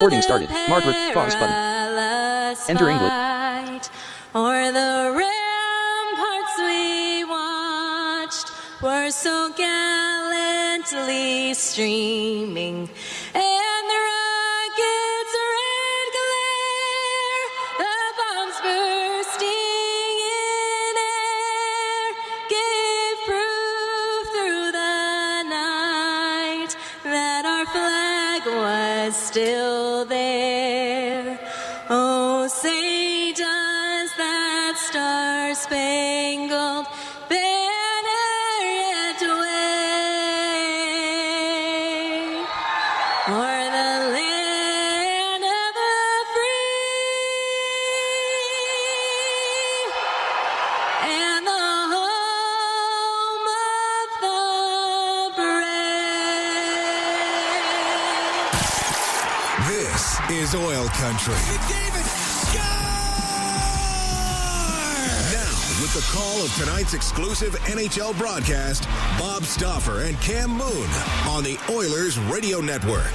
Recording started. Margaret, pause button. Enter English. Or the ramparts we watched were so gallantly streaming, and the rockets' red glare, the bombs bursting in air, gave proof through the night that our flag was still there. Oh, say does that star-spangled banner yet wave o'er the land of the free and the home of the brave? This is Oil Country. With the call of tonight's exclusive NHL broadcast, Bob Stauffer and Cam Moon on the Oilers Radio Network.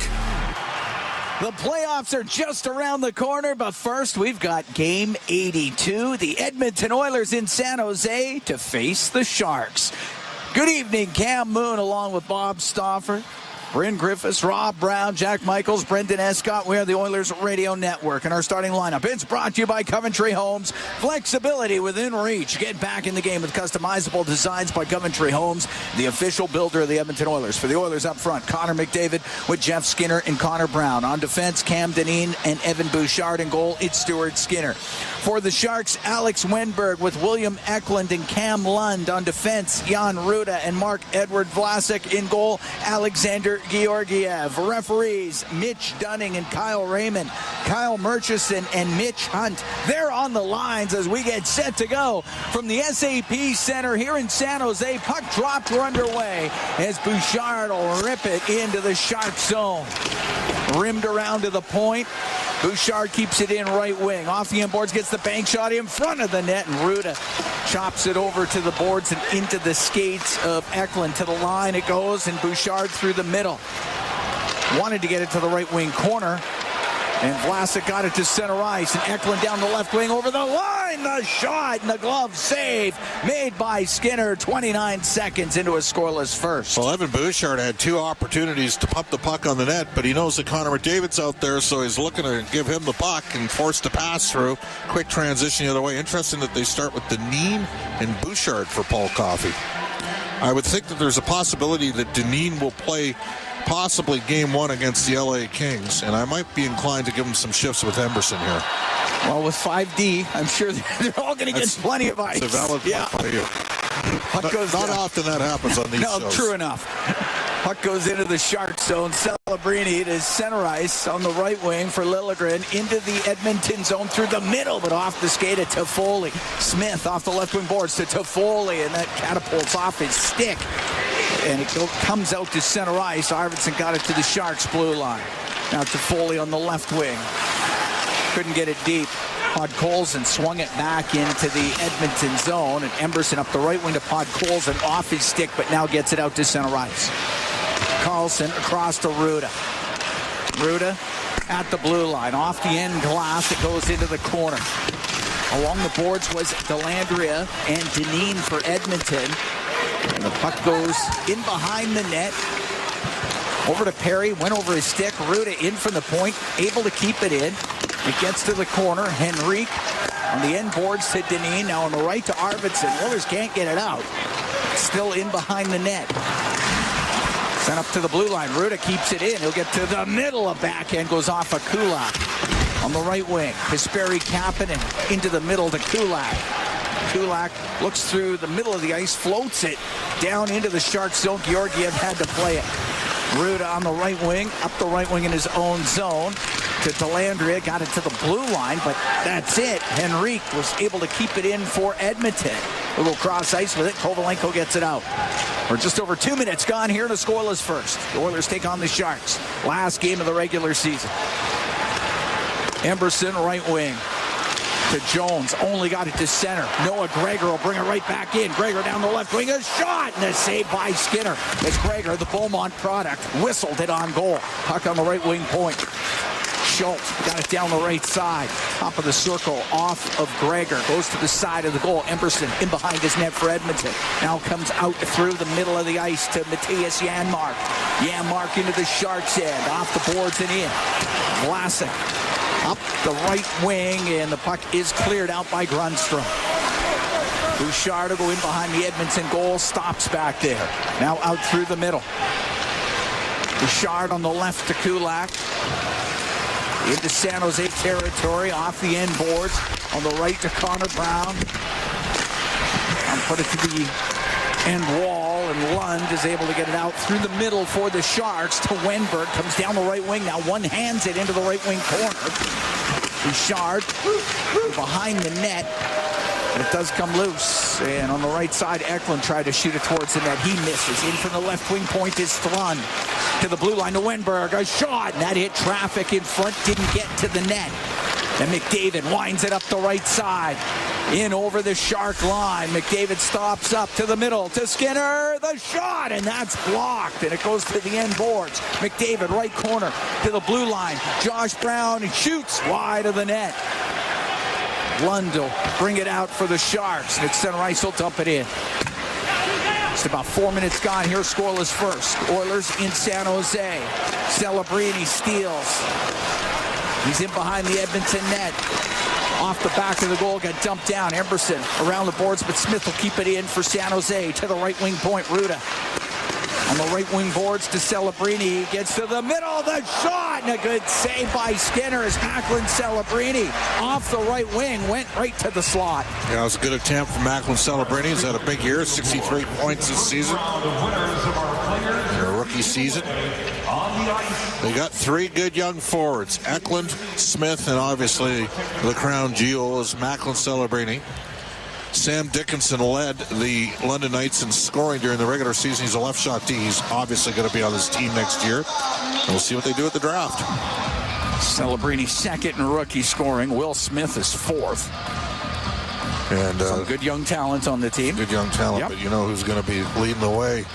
The playoffs are just around the corner, but first we've got Game 82. The Edmonton Oilers in San Jose to face the Sharks. Good evening, Cam Moon along with Bob Stauffer, Bryn Griffiths, Rob Brown, Jack Michaels, Brendan Escott. We are the Oilers Radio Network, and our starting lineup. It's brought to you by Coventry Homes. Flexibility within reach. Get back in the game with customizable designs by Coventry Homes, the official builder of the Edmonton Oilers. For the Oilers up front, Connor McDavid with Jeff Skinner and Connor Brown. On defense, Cam Dineen and Evan Bouchard. In goal, it's Stuart Skinner. For the Sharks, Alex Wenberg with William Eklund and Cam Lund. On defense, Jan Ruda and Mark-Edward Vlasic. In goal, Alexander Georgiev. Referees, Mitch Dunning and Kyle Raymond. Kyle Murchison and Mitch Hunt. They're on the lines as we get set to go from the SAP Center here in San Jose. Puck drop, we're underway as Bouchard will rip it into the Shark zone. Rimmed around to the point. Bouchard keeps it in right wing. Off the inboards, gets the bank shot in front of the net, and Ruda chops it over to the boards and into the skates of Eklund. To the line it goes, and Bouchard through the middle. Wanted to get it to the right wing corner, and Vlasic got it to center ice, and Eklund down the left wing over the line. The shot and the glove save made by Skinner 29 seconds into a scoreless first. Well, Evan Bouchard had two opportunities to pump the puck on the net, but he knows that Connor McDavid's out there, so he's looking to give him the puck and force the pass through. Quick transition the other way. Interesting that they start with Dineen and Bouchard for Paul Coffey. I would think that there's a possibility that Dineen will play possibly game one against the LA Kings, and I might be inclined to give him some shifts with Emberson here. Well, with 5D, I'm sure they're all going to get plenty of ice. It's a valid point by you. Not often that happens on these shows. No, true enough. Puck goes into the Shark zone. Celebrini to center ice on the right wing for Liljegren. Into the Edmonton zone through the middle, but off the skate at Toffoli. Smith off the left wing boards to Toffoli, and that catapults off his stick. And it comes out to center ice. Arvidsson got it to the Sharks' blue line. Now Toffoli on the left wing. Couldn't get it deep. Podkolzin swung it back into the Edmonton zone, and Emberson up the right wing to Podkolzin off his stick, but now gets it out to center ice. Carlson across to Ruda. Ruda at the blue line. Off the end glass, it goes into the corner. Along the boards was Dellandrea and Dineen for Edmonton. And the puck goes in behind the net. Over to Perry, went over his stick. Ruda in from the point, able to keep it in. It gets to the corner. Henrique on the end boards to Dineen. Now on the right to Arvidsson. Oilers can't get it out. Still in behind the net. Sent up to the blue line. Ruda keeps it in. He'll get to the middle of backhand. Goes off of Kulak. On the right wing, Kasperi Kapanen into the middle to Kulak. Kulak looks through the middle of the ice, floats it down into the Shark zone. Georgiev had to play it. Ruda on the right wing, up the right wing in his own zone to Dellandrea, got it to the blue line, but that's it. Henrique was able to keep it in for Edmonton. A little cross ice with it. Kovalenko gets it out. We're just over 2 minutes gone here in a scoreless first. The Oilers take on the Sharks. Last game of the regular season. Emberson, right wing. To Jones, only got it to center. Noah Gregor will bring it right back in. Gregor down the left wing, a shot, and a save by Skinner. As Gregor, the Beaumont product, whistled it on goal. Puck on the right wing point. Schultz got it down the right side. Top of the circle, off of Gregor. Goes to the side of the goal. Emberson in behind his net for Edmonton. Now comes out through the middle of the ice to Matthias Janmark. Janmark into the Sharks' end. Off the boards and in. Vlasic up the right wing, and the puck is cleared out by Grundstrom. Bouchard will go in behind the Edmonton goal. Stops back there. Now out through the middle. Bouchard on the left to Kulak. Into San Jose territory, off the end boards. On the right to Connor Brown. And put it to the end wall, and Lund is able to get it out through the middle for the Sharks to Wenberg. Comes down the right wing. Now one hands it into the right wing corner. Bouchard behind the net. But it does come loose. And on the right side, Eklund tried to shoot it towards the net. He misses. In from the left wing point is Thrun. To the blue line to Wenberg. A shot. And that hit traffic in front. Didn't get to the net. And McDavid winds it up the right side. In over the Shark line. McDavid stops up to the middle to Skinner. The shot. And that's blocked. And it goes to the end boards. McDavid right corner to the blue line. Josh Brown shoots wide of the net. Lund will bring it out for the Sharks. Nick center ice will dump it in. Just about 4 minutes gone here, scoreless first. Oilers in San Jose. Celebrini steals. He's in behind the Edmonton net. Off the back of the goal, got dumped down. Emberson around the boards, but Smith will keep it in for San Jose. To the right wing point, Ruda. On the right wing boards to Celebrini. Gets to the middle, the shot, and a good save by Skinner as Macklin Celebrini off the right wing, went right to the slot. Yeah, it was a good attempt from Macklin Celebrini. He's had a big year, 63 points this season. Their rookie season. They got three good young forwards, Eklund, Smith, and obviously the crown jewel is Macklin Celebrini. Sam Dickinson led the London Knights in scoring during the regular season. He's a left shot D. He's obviously going to be on this team next year. We'll see what they do at the draft. Celebrini second in rookie scoring. Will Smith is fourth. And some good young talent on the team. Good young talent, yep. But you know who's going to be leading the way.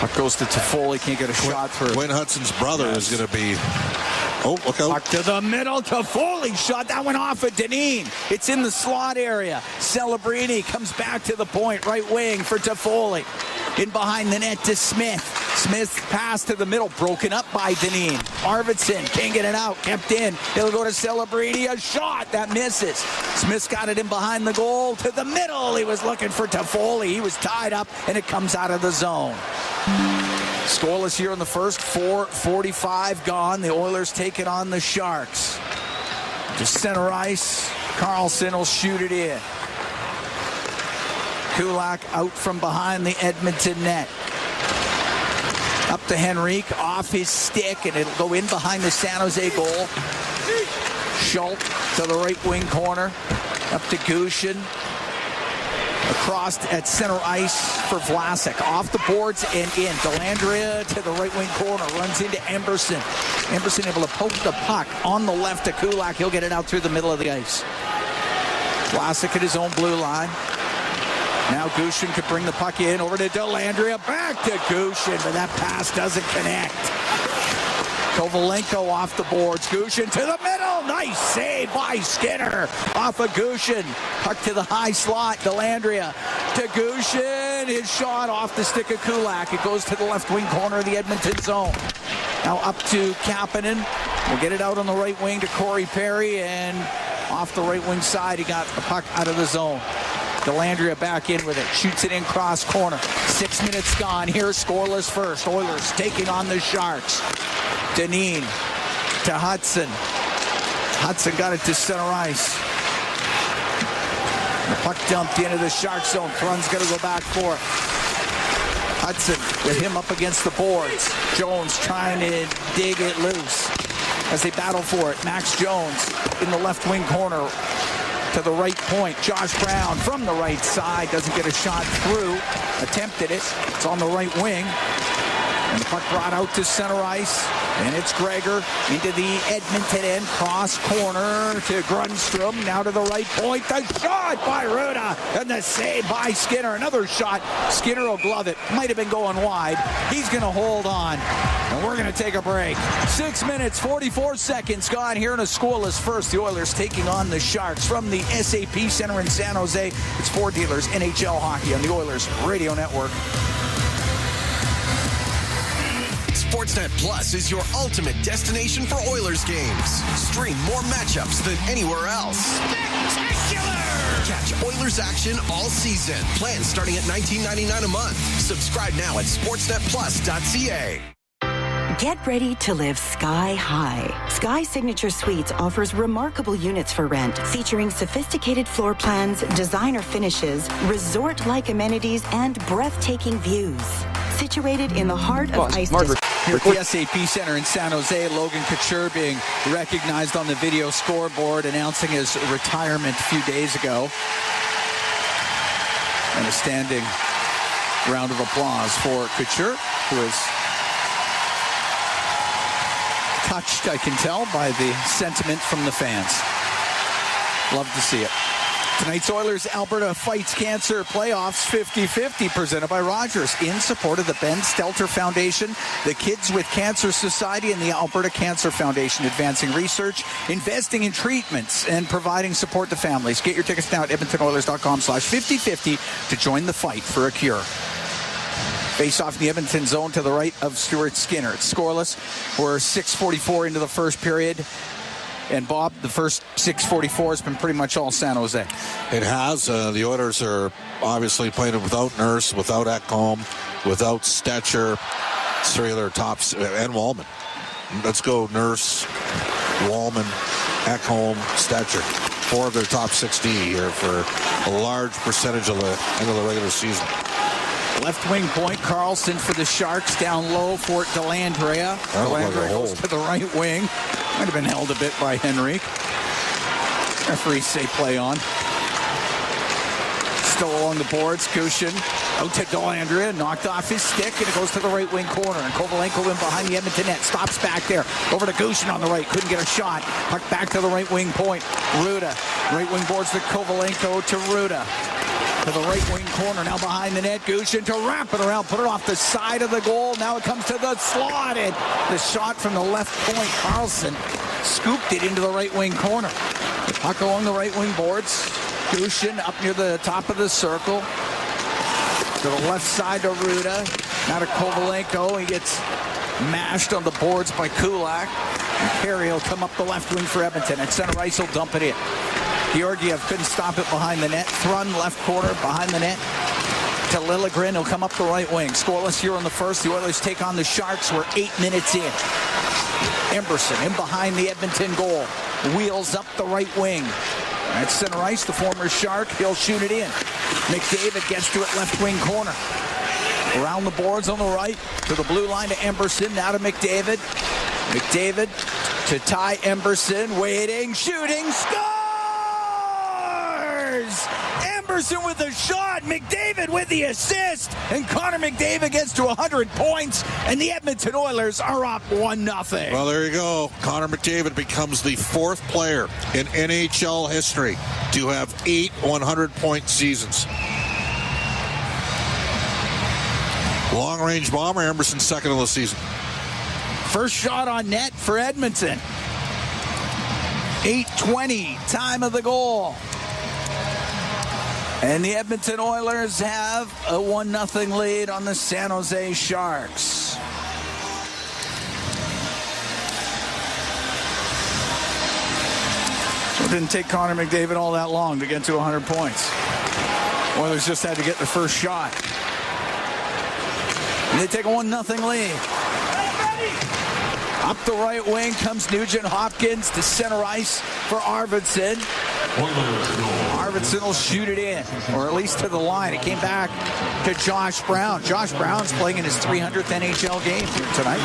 Puck goes to Toffoli, can't get a shot through. Wayne Hudson's brother is going to be... Oh, look out. Puck to the middle. Toffoli shot. That went off of Dineen. It's in the slot area. Celebrini comes back to the point. Right wing for Toffoli. In behind the net to Smith. Smith pass to the middle. Broken up by Dineen. Arvidsson can't get it out. Kept in. He'll go to Celebrini. A shot. That misses. Smith's got it in behind the goal. To the middle. He was looking for Toffoli. He was tied up, and it comes out of the zone. Scoreless here in the first. 4:45 gone. The Oilers take it on the Sharks. To center ice. Carlson will shoot it in. Kulak out from behind the Edmonton net. Up to Henrique, off his stick, and it'll go in behind the San Jose goal. Schultz to the right wing corner. Up to Gushin. Across at center ice for Vlasic. Off the boards and in. Dellandrea to the right wing corner. Runs into Emberson. Emberson able to poke the puck on the left to Kulak. He'll get it out through the middle of the ice. Vlasic at his own blue line. Now Gushin could bring the puck in. Over to Dellandrea. Back to Gushin, but that pass doesn't connect. Kovalenko off the boards. Gushin to the middle. Nice save by Skinner. Off of Gushin. Puck to the high slot. Dellandrea to Gushin. His shot off the stick of Kulak. It goes to the left wing corner of the Edmonton zone. Now up to Kapanen. We'll get it out on the right wing to Corey Perry. And off the right wing side, he got the puck out of the zone. Dellandrea back in with it. Shoots it in cross corner. 6 minutes gone. Here's scoreless first. Oilers taking on the Sharks. Dineen to Hudson. Hudson got it to center ice. The puck dumped into the Shark zone. Thrun's going to go back for it. Hudson with him up against the boards. Jones trying to dig it loose as they battle for it. Max Jones in the left wing corner to the right point. Josh Brown from the right side. Doesn't get a shot through. Attempted it. It's on the right wing. And the puck brought out to center ice. And it's Gregor into the Edmonton end. Cross corner to Grundstrom. Now to the right point. The shot by Ruda. And the save by Skinner. Another shot. Skinner will glove it. Might have been going wide. He's going to hold on. And we're going to take a break. 6 minutes, 44 seconds gone here in a scoreless first. The Oilers taking on the Sharks from the SAP Center in San Jose. It's Ford Dealers NHL Hockey on the Oilers Radio Network. Sportsnet Plus is your ultimate destination for Oilers games. Stream more matchups than anywhere else. Spectacular! Catch Oilers action all season. Plans starting at $19.99 a month. Subscribe now at sportsnetplus.ca. Get ready to live sky high. Sky Signature Suites offers remarkable units for rent, featuring sophisticated floor plans, designer finishes, resort-like amenities, and breathtaking views. Situated in the heart of Ice Margaret. Here at the SAP Center in San Jose, Logan Couture being recognized on the video scoreboard, announcing his retirement a few days ago. And a standing round of applause for Couture, who is touched, I can tell, by the sentiment from the fans. Love to see it. Tonight's Oilers Alberta Fights Cancer Playoffs 50-50 presented by Rogers in support of the Ben Stelter Foundation, the Kids with Cancer Society, and the Alberta Cancer Foundation, advancing research, investing in treatments, and providing support to families. Get your tickets now at edmontonoilers.com/50-50 to join the fight for a cure. Face off in the Edmonton zone to the right of Stuart Skinner. It's scoreless. We're 6:44 into the first period. And Bob, the first 6:44 has been pretty much all San Jose. It has. The Oilers are obviously playing without Nurse, without Ekholm, without Stetcher, three of their tops, and Wallman. Let's go Nurse, Wallman, Ekholm, Stetcher. Four of their top 60 here for a large percentage of the end of the regular season. Left wing point, Carlson for the Sharks, down low for Dellandrea. Dellandrea goes to the right wing. Might have been held a bit by Henrique. Referees say play on. Still along the boards, Kushin out to Dellandrea, knocked off his stick, and it goes to the right wing corner. And Kovalenko in behind the Edmonton net, stops back there. Over to Kushin on the right, couldn't get a shot. Puck back to the right wing point. Ruda, right wing boards to Kovalenko to Ruda. To the right wing corner, now behind the net. Gushin to wrap it around, put it off the side of the goal. Now it comes to the slot. And the shot from the left point. Carlson scooped it into the right wing corner. Puck along the right wing boards. Gushin up near the top of the circle. To the left side to Ruda. Now to Kovalenko. He gets mashed on the boards by Kulak. And Carey will come up the left wing for Edmonton. At center ice, he'll dump it in. Georgiev couldn't stop it behind the net. Thrun left corner behind the net to Liljegren. He'll come up the right wing. Scoreless here in the first. The Oilers take on the Sharks. We're 8 minutes in. Emberson in behind the Edmonton goal. Wheels up the right wing. At center ice, the former Shark. He'll shoot it in. McDavid gets to it left wing corner. Around the boards on the right to the blue line to Emberson. Now to McDavid. McDavid to Ty Emberson. Waiting, shooting, scores! Emberson with the shot, McDavid with the assist, and Connor McDavid gets to 100 points, and the Edmonton Oilers are up 1-0. Well, there you go. Connor McDavid becomes the fourth player in NHL history to have 8 100-point seasons. Long-range bomber, Emberson second of the season. First shot on net for Edmonton. 8:20, time of the goal. And the Edmonton Oilers have a 1-0 lead on the San Jose Sharks. So it didn't take Connor McDavid all that long to get to 100 points. Oilers just had to get the first shot. And they take a 1-0 lead. Up the right wing comes Nugent Hopkins to center ice for Arvidsson. Arvidsson will shoot it in, or at least to the line. It came back to Josh Brown. Josh Brown's playing in his 300th NHL game here tonight.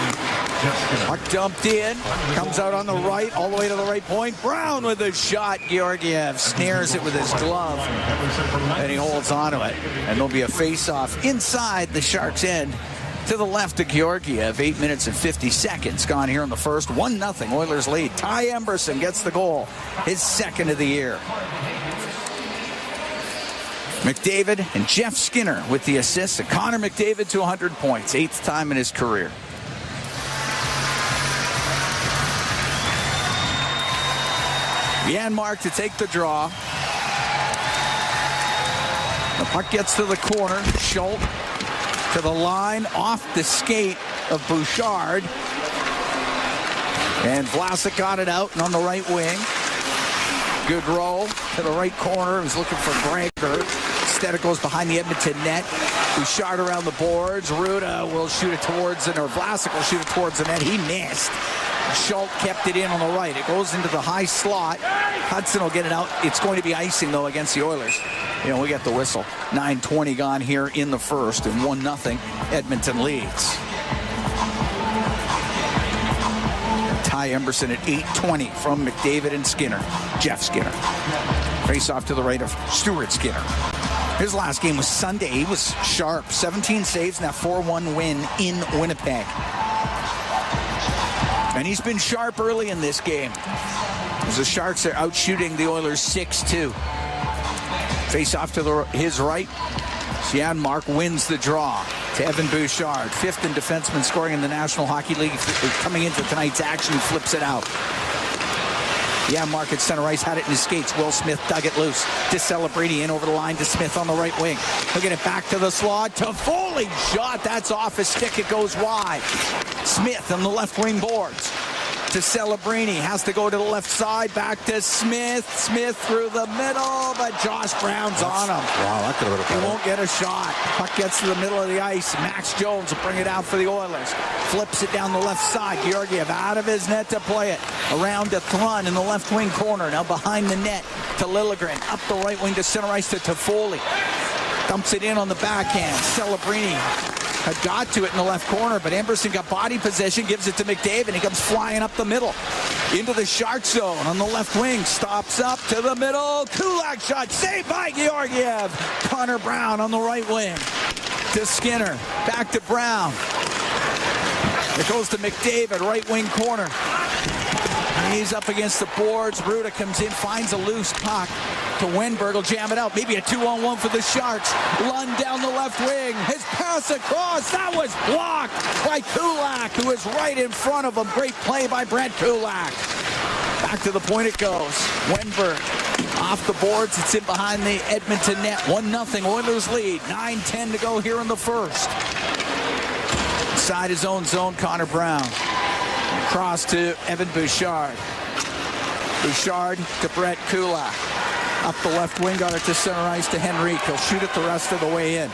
Puck dumped in, comes out on the right, all the way to the right point. Brown with a shot. Georgiev snares it with his glove, and he holds on to it. And there'll be a face-off inside the Sharks' end to the left of Georgiev. 8 minutes and 50 seconds gone here in the first. 1-0 Oilers lead. Ty Emberson gets the goal, his second of the year. McDavid and Jeff Skinner with the assists. And Connor McDavid to 100 points, 8th time in his career. Janmark to take the draw. The puck gets to the corner. Schultz to the line, off the skate of Bouchard. And Vlasic got it out and on the right wing. Good roll to the right corner. He's looking for Gregor. Instead it goes behind the Edmonton net. Bouchard around the boards. Ruda will shoot it towards it, or Vlasic will shoot it towards the net. He missed. Schultz kept it in on the right. It goes into the high slot. Hudson will get it out. It's going to be icing, though, against the Oilers. You know, we got the whistle. 9:20 gone here in the first, and 1-0 Edmonton leads. Ty Emberson at 8:20 from McDavid and Skinner. Jeff Skinner. Face off to the right of Stuart Skinner. His last game was Sunday. He was sharp. 17 saves and a 4-1 win in Winnipeg. And he's been sharp early in this game, as the Sharks are out shooting the Oilers 6-2. Face off to his right. Janmark wins the draw to Evan Bouchard. 5th in defenseman scoring in the National Hockey League. Coming into tonight's action, he flips it out. Janmark at center ice had it in his skates. Will Smith dug it loose to Celebrini, in over the line to Smith on the right wing. He'll get it back to the slot. To Foley, shot. That's off his stick. It goes wide. Smith on the left wing boards to Celebrini. Has to go to the left side. Back to Smith. Smith through the middle, but Josh Brown's on him. Wow, that could have been a He won't get a shot. Puck gets to the middle of the ice. Max Jones will bring it out for the Oilers. Flips it down the left side. Georgiev out of his net to play it. Around to Thrun in the left wing corner. Now behind the net to Liljegren. Up the right wing to center ice to Toffoli. Dumps it in on the backhand. Celebrini had got to it in the left corner, but Emberson got body possession, gives it to McDavid. He comes flying up the middle into the Shark zone on the left wing. Stops up to the middle. Kulak shot saved by Georgiev. Connor Brown on the right wing to Skinner. Back to Brown. It goes to McDavid, right wing corner. He's up against the boards. Ruda comes in, finds a loose puck to Wenberg. Will jam it out. Maybe a 2-on-1 for the Sharks. Lund down the left wing. His pass across. That was blocked by Kulak, who is right in front of him. Great play by Brent Kulak. Back to the point it goes. Wenberg off the boards. It's in behind the Edmonton net. 1-0 Oilers lead. 9:10 to go here in the first. Inside his own zone, Connor Brown. Cross to Evan Bouchard. Bouchard to Brett Kulak. Up the left wing, got it to center ice to Henrique. He'll shoot it the rest of the way in.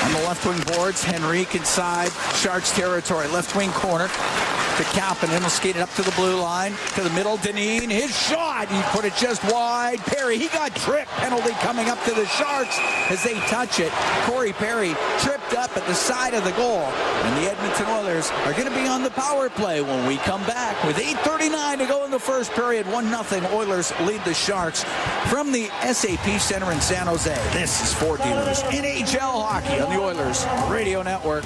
On the left wing boards, Henrique inside Sharks territory. Left wing corner to Kapanen. He'll skate it up to the blue line. To the middle, Dineen. His shot. He put it just wide. Perry, he got tripped. Penalty coming up to the Sharks as they touch it. Corey Perry tripped up at the side of the goal. And the Edmonton Oilers are going to be on the power play when we come back. With 8:39 to go in the first period. 1-0 Oilers lead the Sharks from the SAP Center in San Jose. This is Ford Dealers NHL Hockey on the Oilers Radio Network.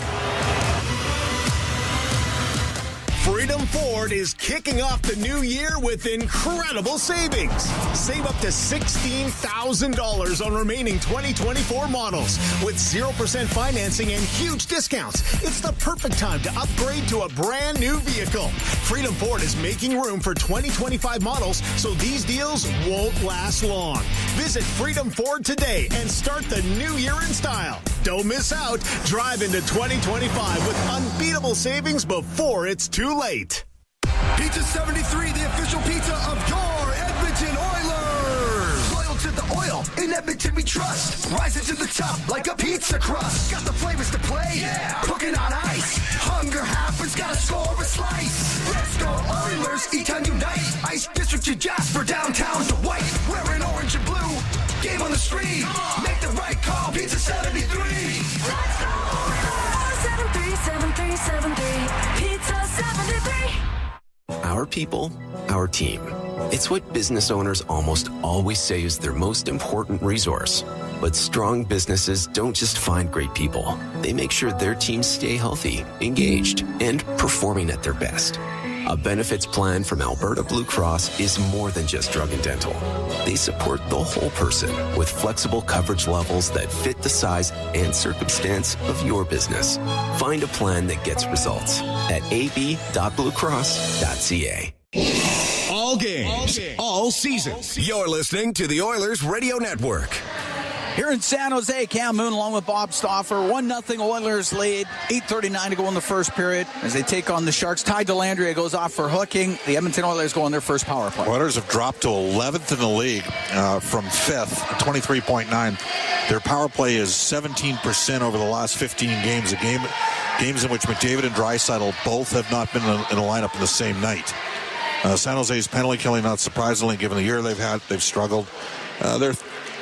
Freedom Ford is kicking off the new year with incredible savings. Save up to $16,000 on remaining 2024 models with 0% financing and huge discounts. It's the perfect time to upgrade to a brand new vehicle. Freedom Ford is making room for 2025 models, so these deals won't last long. Visit Freedom Ford today and start the new year in style. Don't miss out. Drive into 2025 with unbeatable savings before it's too late. Pizza 73, the official pizza of your Edmonton Oilers. Loyal to the oil, in Edmonton we trust. Rising to the top like a pizza crust. Got the flavors to play, yeah. Cooking on ice. Hunger happens, gotta score a slice. Let's go Oilers, E-Town unite. Ice District to Jasper, downtown to White. Wearing orange and blue, game on the street. Make the right call, Pizza 73. Let's go Oilers. 737373, Pizza 73. Our people, our team. It's what business owners almost always say is their most important resource. But strong businesses don't just find great people. They make sure their teams stay healthy, engaged, and performing at their best. A benefits plan from Alberta Blue Cross is more than just drug and dental. They support the whole person with flexible coverage levels that fit the size and circumstance of your business. Find a plan that gets results at ab.bluecross.ca. All games, all season. You're listening to the Oilers Radio Network. Here in San Jose, Cam Moon along with Bob Stauffer. 1-0 Oilers lead. 8:39 to go in the first period as they take on the Sharks. Ty Dellandrea goes off for hooking. The Edmonton Oilers go on their first power play. Oilers have dropped to 11th in the league from 5th, 23.9. Their power play is 17% over the last 15 games. Games in which McDavid and Draisaitl both have not been in a lineup in the same night. San Jose's penalty killing, not surprisingly, given the year they've had, they've struggled. They're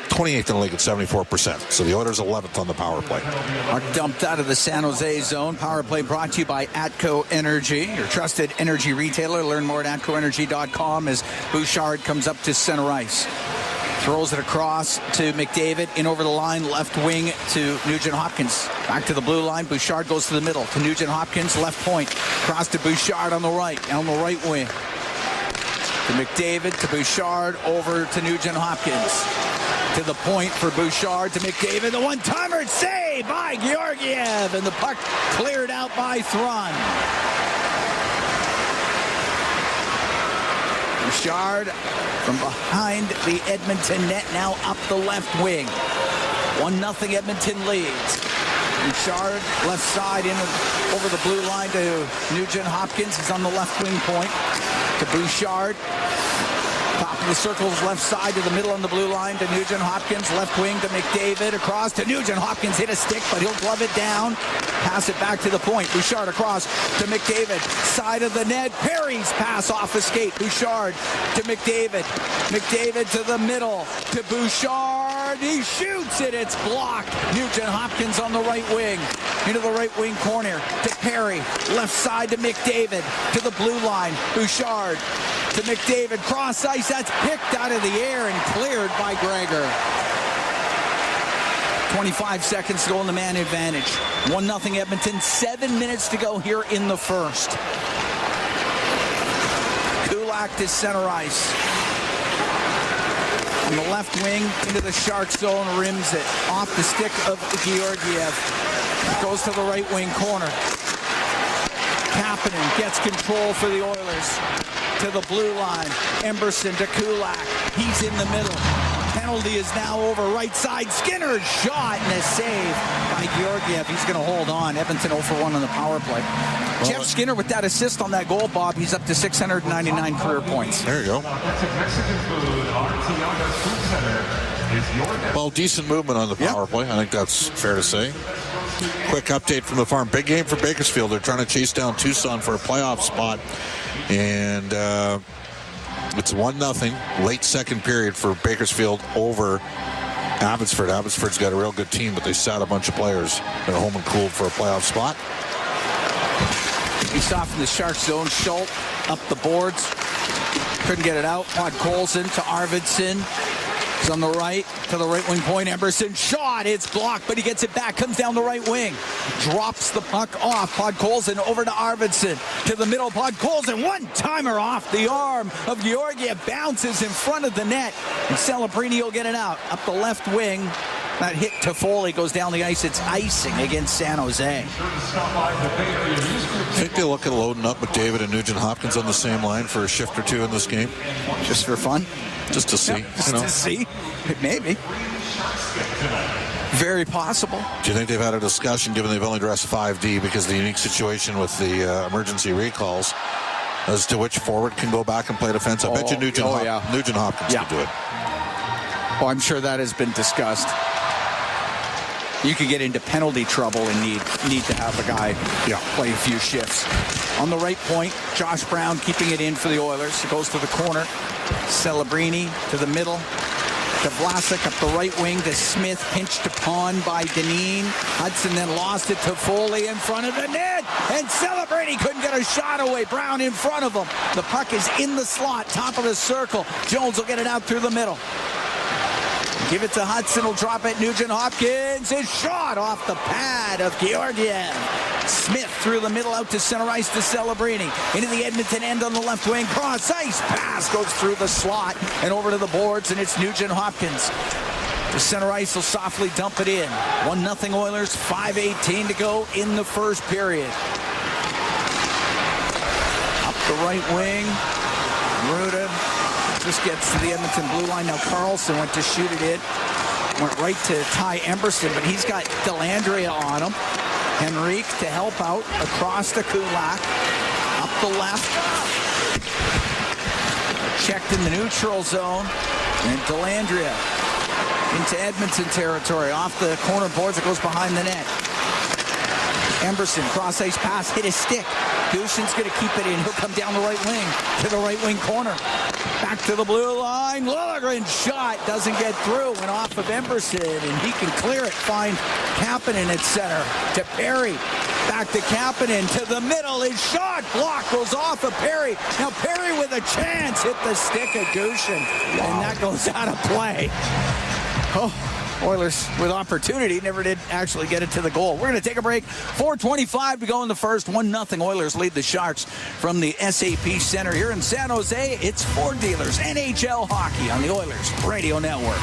28th in the league at 74%. So the Oilers 11th on the power play. Puck dumped out of the San Jose zone. Power play brought to you by Atco Energy, your trusted energy retailer. Learn more at atcoenergy.com as Bouchard comes up to center ice. Throws it across to McDavid, in over the line, left wing to Nugent-Hopkins. Back to the blue line. Bouchard goes to the middle to Nugent-Hopkins, left point. Cross to Bouchard on the right, down the right wing. To McDavid, to Bouchard, over to Nugent-Hopkins. To the point for Bouchard, to McDavid. The one-timer save by Georgiev, and the puck cleared out by Thron. Bouchard from behind the Edmonton net, now up the left wing. 1-0 Edmonton leads. Bouchard left side in over the blue line to Nugent-Hopkins. He's on the left wing point to Bouchard. Top of the circle's left side to the middle on the blue line to Nugent-Hopkins. Left wing to McDavid. Across to Nugent-Hopkins. Hit a stick, but he'll glove it down. Pass it back to the point. Bouchard across to McDavid. Side of the net. Perry's pass off a skate. Bouchard to McDavid. McDavid to the middle to Bouchard. He shoots it. It's blocked. Nugent-Hopkins on the right wing. Into the right wing corner to Perry. Left side to McDavid. To the blue line. Bouchard to McDavid. Cross ice. That's picked out of the air and cleared by Gregor. 25 seconds to go in the man advantage. 1-0 Edmonton. 7 minutes to go here in the first. Kulak to center ice. On the left wing into the Shark zone, rims it off the stick of Georgiev. Goes to the right wing corner. Kapanen gets control for the Oilers. To the blue line. Emberson to Kulak. He's in the middle. Penalty is now over right side. Skinner's shot and a save by Georgiev. He's going to hold on. Edmonton 0 for 1 on the power play. Well, Jeff Skinner with that assist on that goal, Bob. He's up to 699 career points. There you go. Well, decent movement on the power play. I think that's fair to say. Quick update from the farm. Big game for Bakersfield. They're trying to chase down Tucson for a playoff spot. And it's 1-0 late second period for Bakersfield over Abbotsford. Abbotsford's got a real good team, but they sat a bunch of players at home and cooled for a playoff spot. He's off in the Shark zone. Schultz up the boards. Couldn't get it out. Podkolzin to Arvidsson. He's on the right to the right wing point. Emberson shot. It's blocked, but he gets it back. Comes down the right wing. Drops the puck off. Podkolzin over to Arvidsson. To the middle. Podkolzin. One-timer off the arm of Georgiev. Bounces in front of the net. And Celebrini will get it out. Up the left wing. That hit to Foley goes down the ice. It's icing against San Jose. I think they look at loading up McDavid and Nugent-Hopkins on the same line for a shift or two in this game. Just for fun? Just to see. Just to see. Maybe. Very possible. Do you think they've had a discussion, given they've only dressed 5D because of the unique situation with the emergency recalls, as to which forward can go back and play defense? I bet you Nugent-Hopkins can do it. Oh, I'm sure that has been discussed. You could get into penalty trouble and need to have a guy play a few shifts. On the right point, Josh Brown keeping it in for the Oilers. It goes to the corner. Celebrini to the middle. To Vlasic up the right wing to Smith. Pinched upon by Dineen. Hudson then lost it to Foley in front of the net. And Celebrini couldn't get a shot away. Brown in front of him. The puck is in the slot, top of the circle. Jones will get it out through the middle. Give it to Hudson. Will drop it. Nugent Hopkins. His shot off the pad of Georgiev. Smith through the middle out to center ice to Celebrini. Into the Edmonton end on the left wing. Cross ice. Pass goes through the slot and over to the boards, and it's Nugent Hopkins. The center ice will softly dump it in. 1-0 Oilers. 5:18 to go in the first period. Up the right wing. Ruda just gets to the Edmonton blue line. Now Carlson went to shoot it in. Went right to Ty Emberson, but he's got Delandria on him. Henrique to help out across the Kulak. Up the left. Checked in the neutral zone. And Delandria into Edmonton territory. Off the corner boards, it goes behind the net. Emberson, cross ice pass, hit his stick. Gushin's going to keep it in. He'll come down the right wing to the right wing corner. Back to the blue line. Liljegren's shot doesn't get through. Went off of Emberson, and he can clear it. Find Kapanen at center to Perry. Back to Kapanen to the middle. His shot block goes off of Perry. Now Perry with a chance hit the stick of Gushin, and that goes out of play. Oh. Oilers with opportunity, never did actually get it to the goal. We're going to take a break. 4:25 to go in the first. 1-0 Oilers lead the Sharks from the SAP Center here in San Jose. It's Ford Dealers NHL Hockey on the Oilers Radio Network.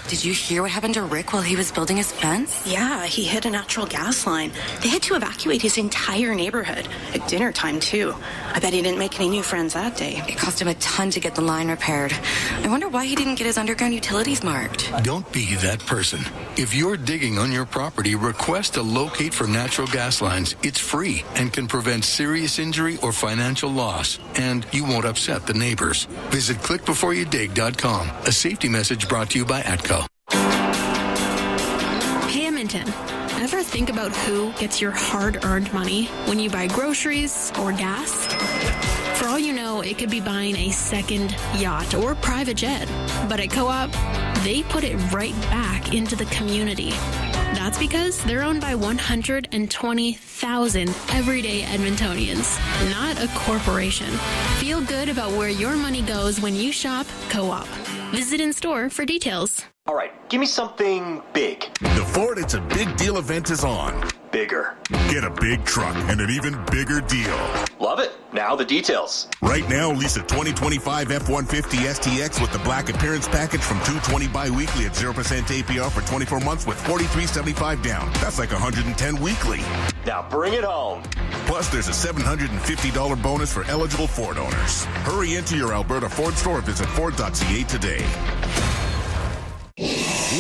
Did you hear what happened to Rick while he was building his fence? Yeah, he hit a natural gas line. They had to evacuate his entire neighborhood at dinner time, too. I bet he didn't make any new friends that day. It cost him a ton to get the line repaired. I wonder why he didn't get his underground utilities marked. Don't be that person. If you're digging on your property, request a locate for natural gas lines. It's free and can prevent serious injury or financial loss. And you won't upset the neighbors. Visit clickbeforeyoudig.com. A safety message brought to you by ATCO. Hey, Edmonton. Ever think about who gets your hard-earned money when you buy groceries or gas? For all you know, it could be buying a second yacht or private jet. But at Co-op, they put it right back into the community. That's because they're owned by 120,000 everyday Edmontonians, not a corporation. Feel good about where your money goes when you shop Co-op. Visit in-store for details. All right, give me something big. The Ford It's a Big Deal event is on. Bigger. Get a big truck and an even bigger deal. Love it. Now the details. Right now, lease a 2025 F-150 STX with the Black Appearance Package from $220 bi-weekly at 0% APR for 24 months with $43.75 down. That's like $110 weekly. Now bring it home. Plus, there's a $750 bonus for eligible Ford owners. Hurry into your Alberta Ford store. Visit Ford.ca today.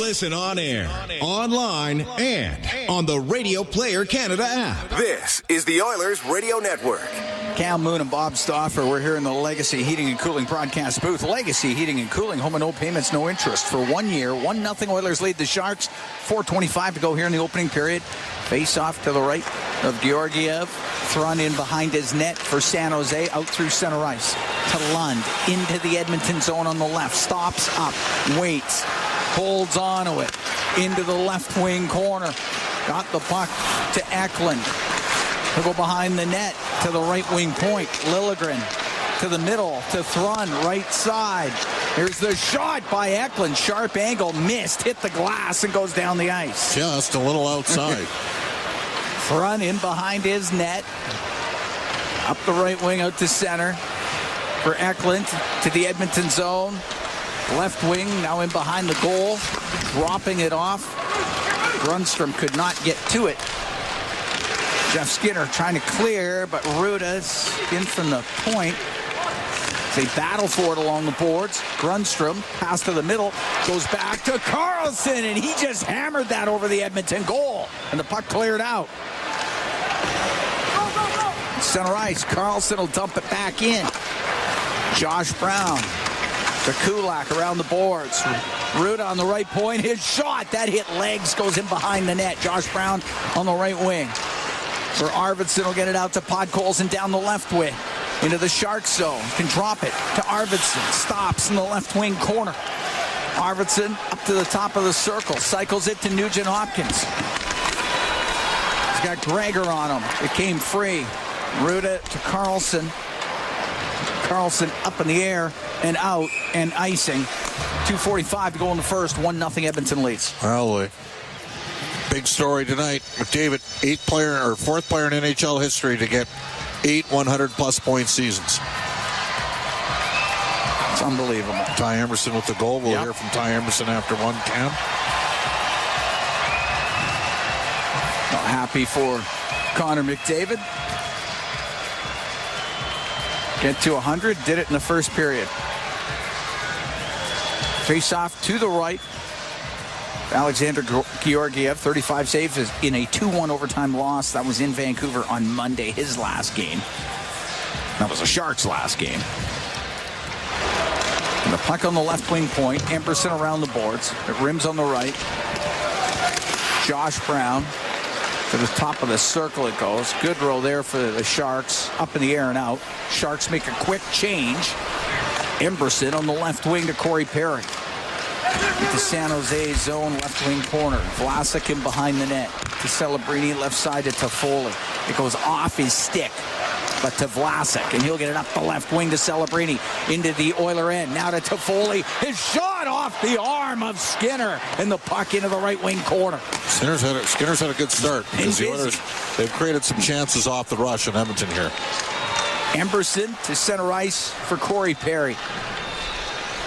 Listen on air, online, and on the Radio Player Canada app. This is the Oilers Radio Network. Cam Moon and Bob Stauffer. We're here in the Legacy Heating and Cooling broadcast booth. Legacy Heating and Cooling, home and no payments, no interest for 1 year. 1-0 Oilers lead the Sharks. 4:25 to go here in the opening period. Face off to the right of Georgiev. Thrown in behind his net for San Jose. Out through center ice to Lund. Into the Edmonton zone on the left. Stops up. Waits. Holds on to it. Into the left wing corner. Got the puck to Eklund. He'll go behind the net to the right wing point. Liljegren to the middle to Thrun, right side. Here's the shot by Eklund. Sharp angle, missed, hit the glass and goes down the ice. Just a little outside. Thrun in behind his net. Up the right wing out to center for Eklund to the Edmonton zone. Left wing now in behind the goal. Dropping it off. Grundstrom could not get to it. Jeff Skinner trying to clear, but Ruda's in from the point. They battle for it along the boards. Grundstrom, pass to the middle, goes back to Carlson, and he just hammered that over the Edmonton goal. And the puck cleared out. Center ice, Carlson will dump it back in. Josh Brown, the Kulak around the boards. Ruda on the right point, his shot, that hit legs, goes in behind the net. Josh Brown on the right wing. For Arvidsson will get it out to Podkolzin down the left wing. Into the Sharks zone. Can drop it to Arvidsson. Stops in the left wing corner. Arvidsson up to the top of the circle. Cycles it to Nugent Hopkins. He's got Gregor on him. It came free. Ruda to Carlson. Carlson up in the air and out and icing. 2:45 to go in the first. 1-0 Edmonton leads. Well, big story tonight. McDavid, fourth player in NHL history to get 8 100-plus point seasons. It's unbelievable. Ty Emerson with the goal. We'll hear from Ty Emerson after one, Cam. Not happy for Connor McDavid. Get to 100. Did it in the first period. Face off to the right. Alexander Georgiev, 35 saves in a 2-1 overtime loss. That was in Vancouver on Monday, his last game. That was the Sharks' last game. And the puck on the left wing point. Emerson around the boards. It rims on the right. Josh Brown to the top of the circle it goes. Good row there for the Sharks. Up in the air and out. Sharks make a quick change. Emerson on the left wing to Corey Perry. With the San Jose zone left wing corner. Vlasic in behind the net. To Celebrini left side to Toffoli. It goes off his stick. But to Vlasic, and he'll get it up the left wing to Celebrini, into the Oiler end. Now to Toffoli, his shot off the arm of Skinner, and the puck into the right wing corner. Skinner's had a good start because the Oilers, they've created some chances off the rush in Edmonton here. Emerson to center ice for Corey Perry.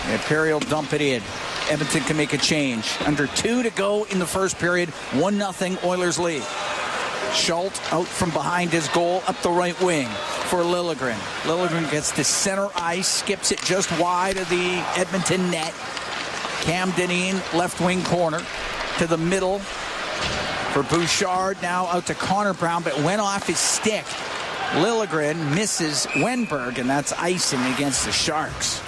And Perry will dump it in. Edmonton can make a change. Under 2 to go in the first period. 1-0 Oilers lead. Schultz out from behind his goal up the right wing for Liljegren. Liljegren gets to center ice, skips it just wide of the Edmonton net. Cam Dineen, left wing corner to the middle for Bouchard. Now out to Connor Brown, but went off his stick. Liljegren misses Wenberg, and that's icing against the Sharks.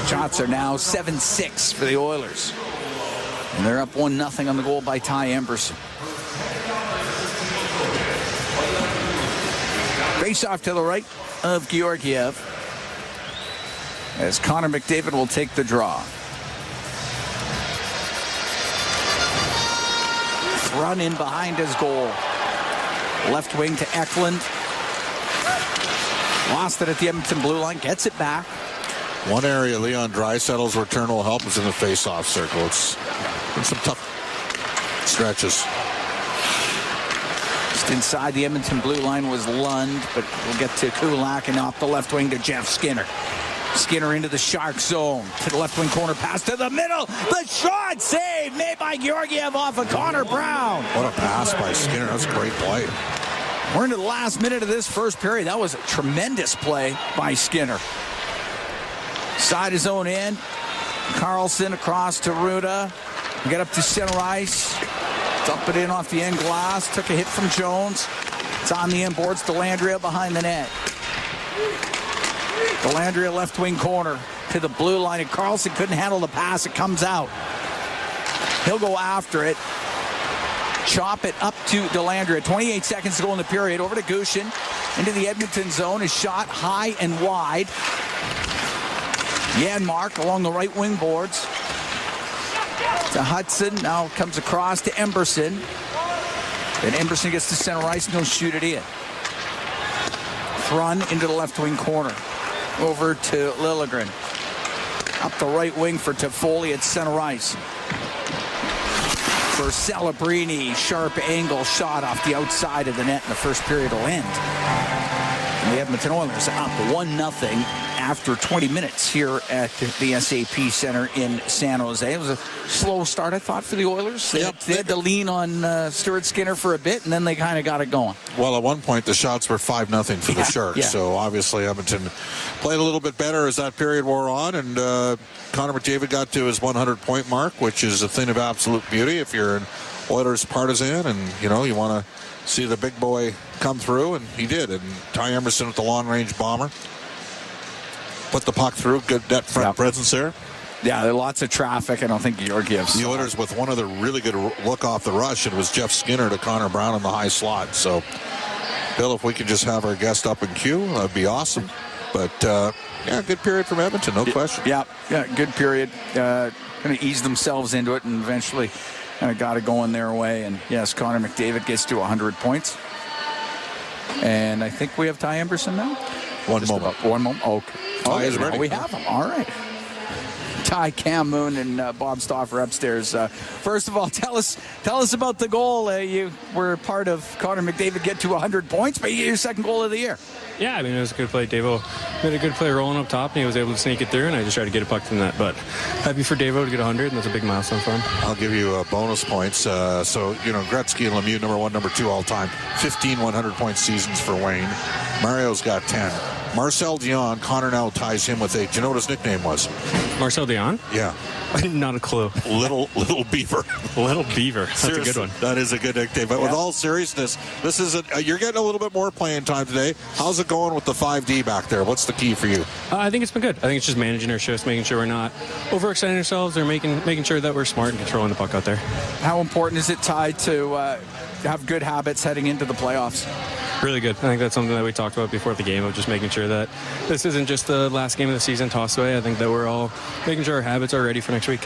Shots are now 7-6 for the Oilers. And they're up 1-0 on the goal by Ty Emerson. Face off to the right of Georgiev. As Connor McDavid will take the draw. Run in behind his goal. Left wing to Eklund. Lost it at the Edmonton blue line. Gets it back. One area Leon Draisaitl's return will help is in the face-off circle. It's been some tough stretches. Just inside the Edmonton blue line was Lund, but we'll get to Kulak and off the left wing to Jeff Skinner. Skinner into the Shark zone. To the left wing corner, pass to the middle. The shot save made by Georgiev off of Connor Brown. What a pass by Skinner. That's a great play. We're into the last minute of this first period. That was a tremendous play by Skinner. Side his own end. Carlson across to Ruda. Get up to center ice. Dump it in off the end glass. Took a hit from Jones. It's on the inboards. Dellandrea behind the net. Dellandrea left wing corner to the blue line. And Carlson couldn't handle the pass. It comes out. He'll go after it. Chop it up to Dellandrea. 28 seconds to go in the period. Over to Gushin. Into the Edmonton zone. His shot high and wide. Janmark along the right wing boards to Hudson. Now comes across to Emerson. Then Emerson gets to center ice and he'll shoot it in. Thrun into the left wing corner. Over to Liljegren. Up the right wing for Toffoli at center ice. For Celebrini, sharp angle shot off the outside of the net, and the first period will end. And the Edmonton Oilers up 1-0 after 20 minutes here at the SAP Center in San Jose. It was a slow start, I thought, for the Oilers. They had to lean on Stuart Skinner for a bit, and then they kind of got it going. Well, at one point, the shots were 5-0 for the Sharks. So obviously Edmonton played a little bit better as that period wore on, and Connor McDavid got to his 100-point mark, which is a thing of absolute beauty if you're an Oilers partisan and, you know, you want to see the big boy come through, and he did. And Ty Emerson with the long-range bomber. Put the puck through. Good net front presence there. Yeah, there are lots of traffic. I don't think Georgiev's. The Oilers with one other really good look off the rush. It was Jeff Skinner to Connor Brown in the high slot. So, Bill, if we could just have our guest up in queue, that'd be awesome. But, yeah, good period from Edmonton, no question. Yeah, good period. Going to ease themselves into it and eventually kind of got it going their way. And yes, Connor McDavid gets to 100 points. And I think we have Ty Emberson now. One moment. Okay. Ty is ready. We have him. All right. Ty, Cam Moon, and Bob Stauffer upstairs. First of all, tell us about the goal. You were part of Connor McDavid get to 100 points, but you get your second goal of the year. Yeah, I mean, it was a good play. Davo made a good play rolling up top, and he was able to sneak it through, and I just tried to get a puck to the net. But happy for Davo to get 100, and that's a big milestone for him. I'll give you bonus points. Gretzky and Lemieux, number 1, number 2 all time. 15 100-point seasons for Wayne. Mario's got 10. Marcel Dion, Connor now ties him with 8. Do you know what his nickname was? Marcel Dion? Yeah. Not a clue. Little Beaver. Little Beaver. That's Seriously, a good one. That is a good nickname. But with all seriousness, this is you're getting a little bit more playing time today. How's it going with the 5D back there? What's the key for you? I think it's been good. I think it's just managing our shifts, making sure we're not overextending ourselves, or making sure that we're smart and controlling the puck out there. How important is it, Ty, to have good habits heading into the playoffs? Really good. I think that's something that we talked about before the game, of just making sure that this isn't just the last game of the season tossed away. I think that we're all making sure our habits are ready for next week.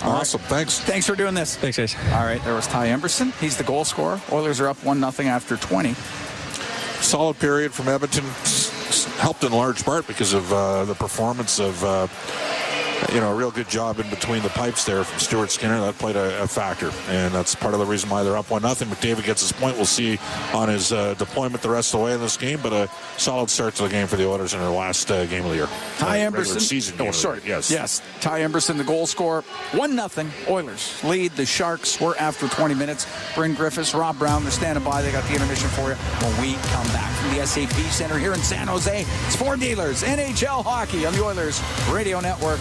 Awesome. Thanks. Thanks for doing this. Thanks, guys. All right, there was Ty Emberson. He's the goal scorer. Oilers are up 1-0 after 20. Solid period from Edmonton, helped in large part because of the performance of a real good job in between the pipes there from Stuart Skinner. That played a factor, and that's part of the reason why they're up 1-0. McDavid gets his point. We'll see on his deployment the rest of the way in this game, but a solid start to the game for the Oilers in their last game of the year. Ty Emberson. Season Yes. Ty Emberson, the goal scorer. 1-0. Oilers lead the Sharks. We're after 20 minutes. Bryn Griffiths, Rob Brown, they're standing by. They got the intermission for you when we come back from the SAP Center here in San Jose. It's Four Dealers, NHL Hockey on the Oilers Radio Network.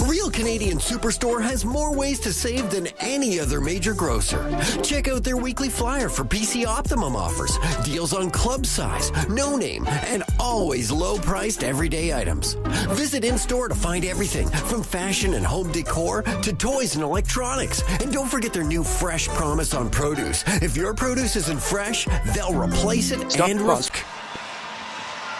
Real Canadian Superstore has more ways to save than any other major grocer. Check out their weekly flyer for PC Optimum offers, deals on club size, no name, and always low-priced everyday items. Visit in-store to find everything from fashion and home decor to toys and electronics. And don't forget their new Fresh Promise on produce. If your produce isn't fresh, they'll replace it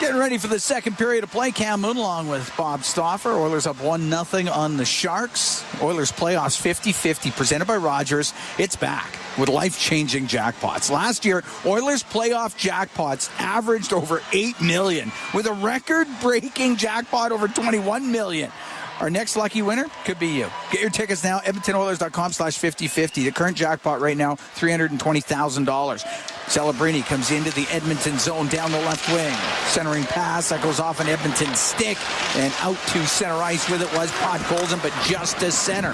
Getting ready for the second period of play. Cam Moon along with Bob Stauffer. Oilers up 1-0 on the Sharks. Oilers playoffs 50-50 presented by Rogers. It's back with life-changing jackpots. Last year, Oilers playoff jackpots averaged over $8 million with a record-breaking jackpot over $21 million. Our next lucky winner could be you. Get your tickets now, EdmontonOilers.com/5050. The current jackpot right now, $320,000. Celebrini comes into the Edmonton zone down the left wing. Centering pass that goes off an Edmonton stick and out to center ice with it was Podkolzin, but just to center.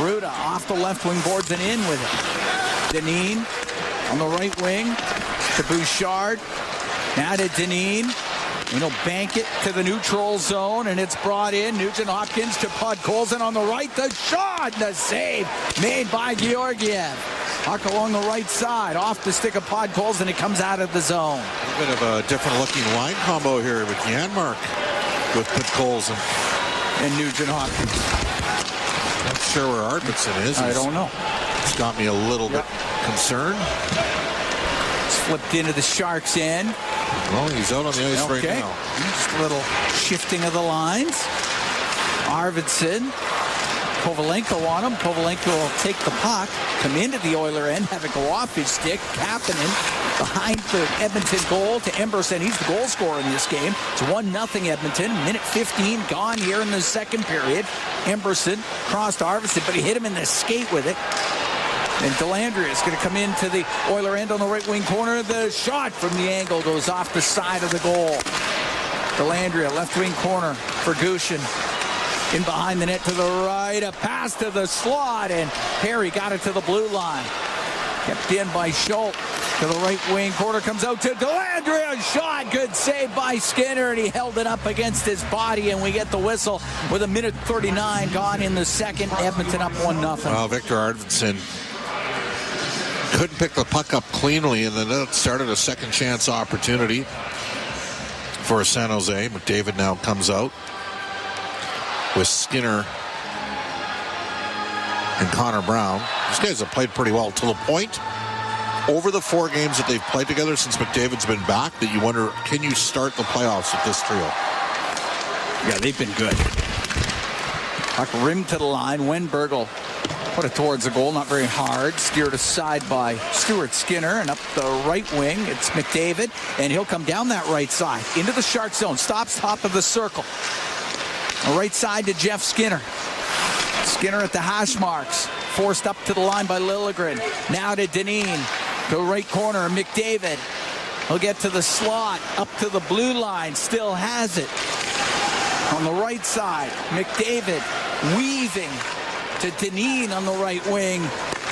Ruda off the left wing boards and in with it. Dineen on the right wing to Bouchard. Now to Dineen. And he'll bank it to the neutral zone, and it's brought in. Nugent-Hopkins to Podkolzin on the right. The shot, the save made by Georgiev. Puck along the right side, off the stick of Podkolzin. It comes out of the zone. A bit of a different-looking line combo here with Janmark with Podkolzin and Nugent-Hopkins. Not sure where Arvidsson is. I don't know. It's got me a little bit concerned. It's flipped into the Sharks' end. Well, he's out on the ice right now. Just a little shifting of the lines. Arvidsson. Kovalenko on him. Kovalenko will take the puck, come into the Oiler end, have it go off his stick. Kapanen behind the Edmonton goal to Emberson. He's the goal scorer in this game. It's 1-0 Edmonton. Minute 15 gone here in the second period. Emberson crossed Arvidsson, but he hit him in the skate with it. And Delandria is going to come into the Oiler end on the right wing corner. The shot from the angle goes off the side of the goal. Delandria, left wing corner for Gushin. In behind the net to the right. A pass to the slot. And Perry got it to the blue line. Kept in by Schultz. To the right wing corner comes out to Delandria. Shot. Good save by Skinner. And he held it up against his body. And we get the whistle with a minute 39 gone in the second. Edmonton up 1-0. Well, Victor Arvidsson couldn't pick the puck up cleanly, and then it started a second chance opportunity for San Jose. McDavid now comes out with Skinner and Connor Brown. These guys have played pretty well to the point over the 4 games that they've played together since McDavid's been back that you wonder, can you start the playoffs with this trio? Yeah, they've been good. Puck rimmed to the line. Wenbergel put it towards the goal, not very hard. Steered aside by Stuart Skinner, and up the right wing, it's McDavid, and he'll come down that right side into the Shark zone. Stops top of the circle. Right side to Jeff Skinner. Skinner at the hash marks. Forced up to the line by Liljegren. Now to Dineen. To right corner, McDavid. He'll get to the slot, up to the blue line. Still has it. On the right side, McDavid weaving to Dineen on the right wing.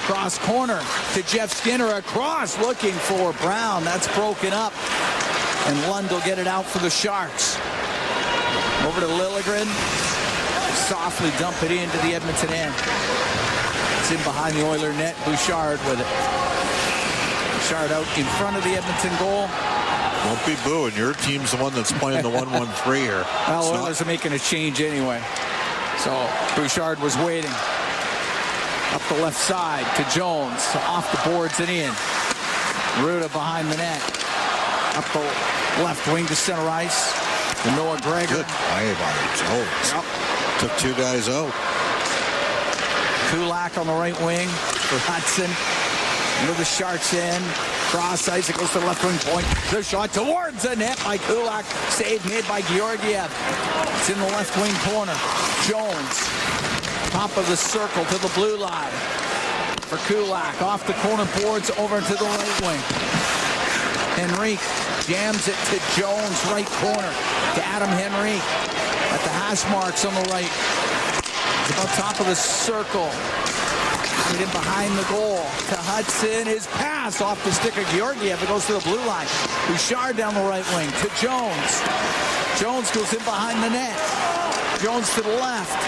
Cross corner to Jeff Skinner. Across looking for Brown. That's broken up. And Lund will get it out for the Sharks. Over to Liljegren. Softly dump it into the Edmonton end. It's in behind the Oiler net. Bouchard with it. Bouchard out in front of the Edmonton goal. Don't be booing. Your team's the one that's playing the 1-1-3 here. Well, Oilers are making a change anyway. So Bouchard was waiting. Up the left side to Jones. Off the boards and in. Ruda behind the net. Up the left wing to center ice. To Noah Gregor. Good play by Jones. Yep. Took two guys out. Kulak on the right wing for Hudson. Into the Sharks end. Cross ice. It goes to the left wing point. The shot towards the net by Kulak. Save made by Georgiev. It's in the left wing corner. Jones. Top of the circle to the blue line. For Kulak. Off the corner boards over to the right wing. Henrique jams it to Jones. Right corner to Adam Henrique. At the hash marks on the right. It's about top of the circle. Put in behind the goal to Hudson. His pass off the stick of Georgiev. It goes to the blue line. Bouchard down the right wing to Jones. Jones goes in behind the net. Jones to the left.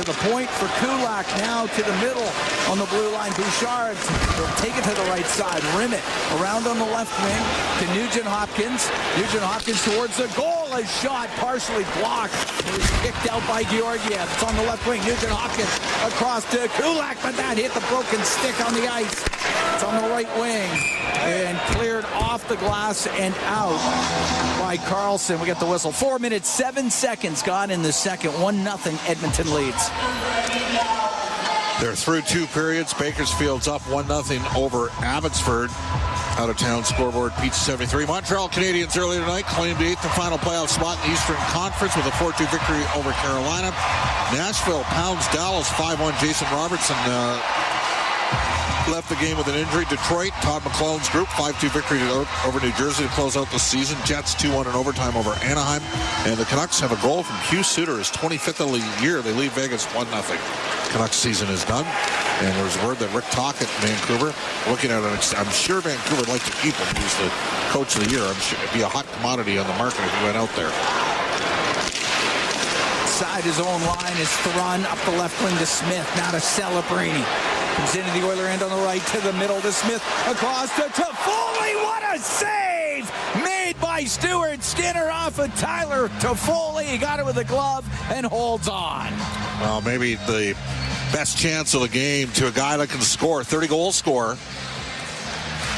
To the point for Kulak. Now to the middle on the blue line. Bouchard will take it to the right side. Rim it. Around on the left wing to Nugent Hopkins. Nugent Hopkins towards the goal. A shot partially blocked. It was kicked out by Georgiev. It's on the left wing. Nugent Hopkins across to Kulak, but that hit the broken stick on the ice. It's on the right wing and cleared off the glass and out by Carlson. We get the whistle. 4 minutes, 7 seconds gone in the second. 1-0 Edmonton leads. They're through two periods. Bakersfield's up 1-0 over Abbotsford. Out of town scoreboard, Pizza 73. Montreal Canadiens earlier tonight claimed the 8th and final playoff spot in the Eastern Conference with a 4-2 victory over Carolina. Nashville pounds Dallas 5-1. Jason Robertson left the game with an injury. Detroit, Todd McClellan's group, 5-2 victory over New Jersey to close out the season. Jets 2-1 in overtime over Anaheim. And the Canucks have a goal from Hugh Suter, his 25th of the year. They leave Vegas 1-0. Canucks season is done. And there's word that Rick Tocchet in Vancouver, looking at it, I'm sure Vancouver would like to keep him. He's the coach of the year. I'm sure it'd be a hot commodity on the market if he went out there. Side his own line is Thrun up the left wing to Smith. Now to Celebrini. Comes into the Oiler end on the right to the middle to Smith. Across to Toffoli. What a save made by Stuart Skinner off of Tyler Toffoli. He got it with a glove and holds on. Well, maybe the best chance of the game to a guy that can score, 30-goal scorer.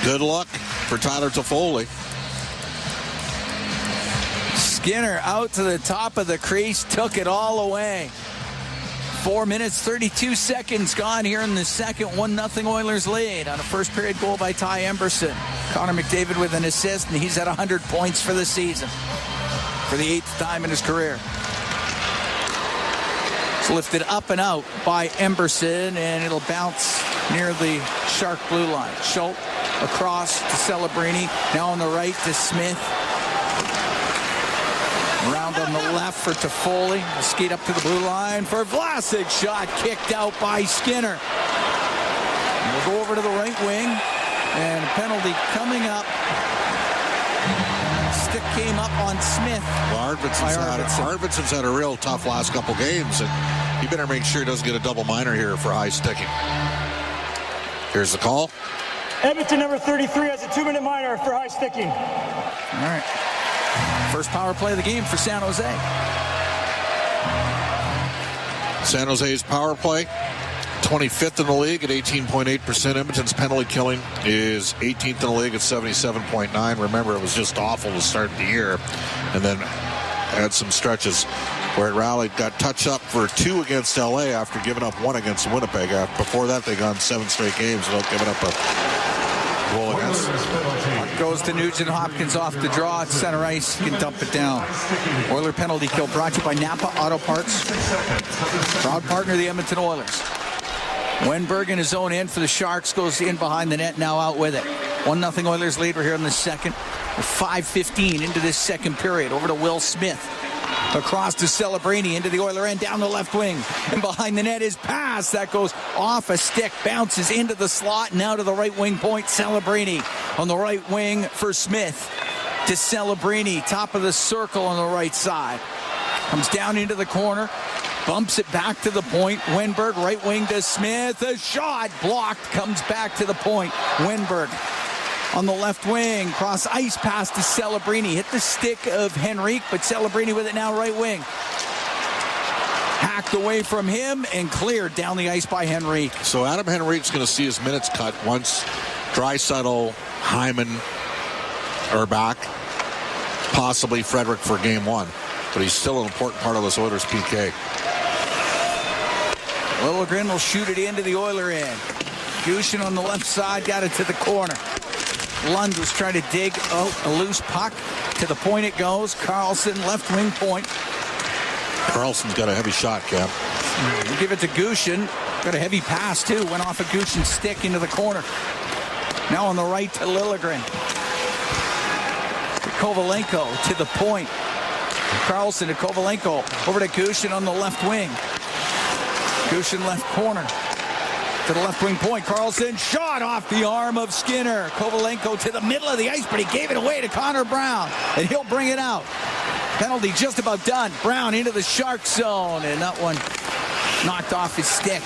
Good luck for Tyler Toffoli. Skinner out to the top of the crease, took it all away. 4 minutes, 32 seconds gone here in the second. 1-0 Oilers lead on a first period goal by Ty Emberson. Connor McDavid with an assist, and he's at 100 points for the season for the 8th time in his career. It's lifted up and out by Emberson, and it'll bounce near the Shark blue line. Schultz across to Celebrini. Now on the right to Smith. Around on the left for Toffoli. Skate up to the blue line for Vlasic. Shot kicked out by Skinner. And we'll go over to the right wing. And a penalty coming up. Stick came up on Smith. Well, Arvidsson's had a real tough last couple games. And he better make sure he doesn't get a double minor here for high sticking. Here's the call. Edmonton number 33 has a 2-minute minor for high sticking. All right. First power play of the game for San Jose. San Jose's power play, 25th in the league at 18.8%. Edmonton's penalty killing is 18th in the league at 77.9%. Remember, it was just awful to start the year, and then had some stretches where it rallied, got touched up for 2 against LA after giving up 1 against Winnipeg. Before that, they gone 7 straight games without giving up a goal against. Goes to Nugent Hopkins off the draw at center ice. He can dump it down. Oiler penalty kill brought to you by Napa Auto Parts. Proud partner of the Edmonton Oilers. Wenberg in his own end for the Sharks, goes in behind the net, now out with it. 1-0 Oilers lead. We're here in the second. 5:15 into this second period. Over to Will Smith. Across to Celebrini into the Oiler end, down the left wing. And behind the net is pass. That goes off a stick, bounces into the slot, now to the right wing point. Celebrini on the right wing for Smith. To Celebrini, top of the circle on the right side. Comes down into the corner. Bumps it back to the point. Wenberg, right wing to Smith. A shot blocked. Comes back to the point. Wenberg on the left wing. Cross ice pass to Celebrini. Hit the stick of Henrique, but Celebrini with it now right wing. Hacked away from him and cleared down the ice by Henrique. So Adam Henrique's going to see his minutes cut once Draisaitl, Hyman are back. Possibly Frederick for game 1. But he's still an important part of this Oilers PK. Liljegren will shoot it into the Oiler end. Gushin on the left side, got it to the corner. Lund was trying to dig out a loose puck. To the point it goes. Carlson, left wing point. Carlson's got a heavy shot, Cam. We give it to Gushin. Got a heavy pass, too. Went off a Gushin's stick into the corner. Now on the right to Liljegren. To Kovalenko to the point. Carlson to Kovalenko. Over to Gushin on the left wing. Gushin left corner. To the left wing point. Carlson shot off the arm of Skinner. Kovalenko to the middle of the ice, but he gave it away to Connor Brown. And he'll bring it out. Penalty just about done. Brown into the Shark zone. And that one knocked off his stick.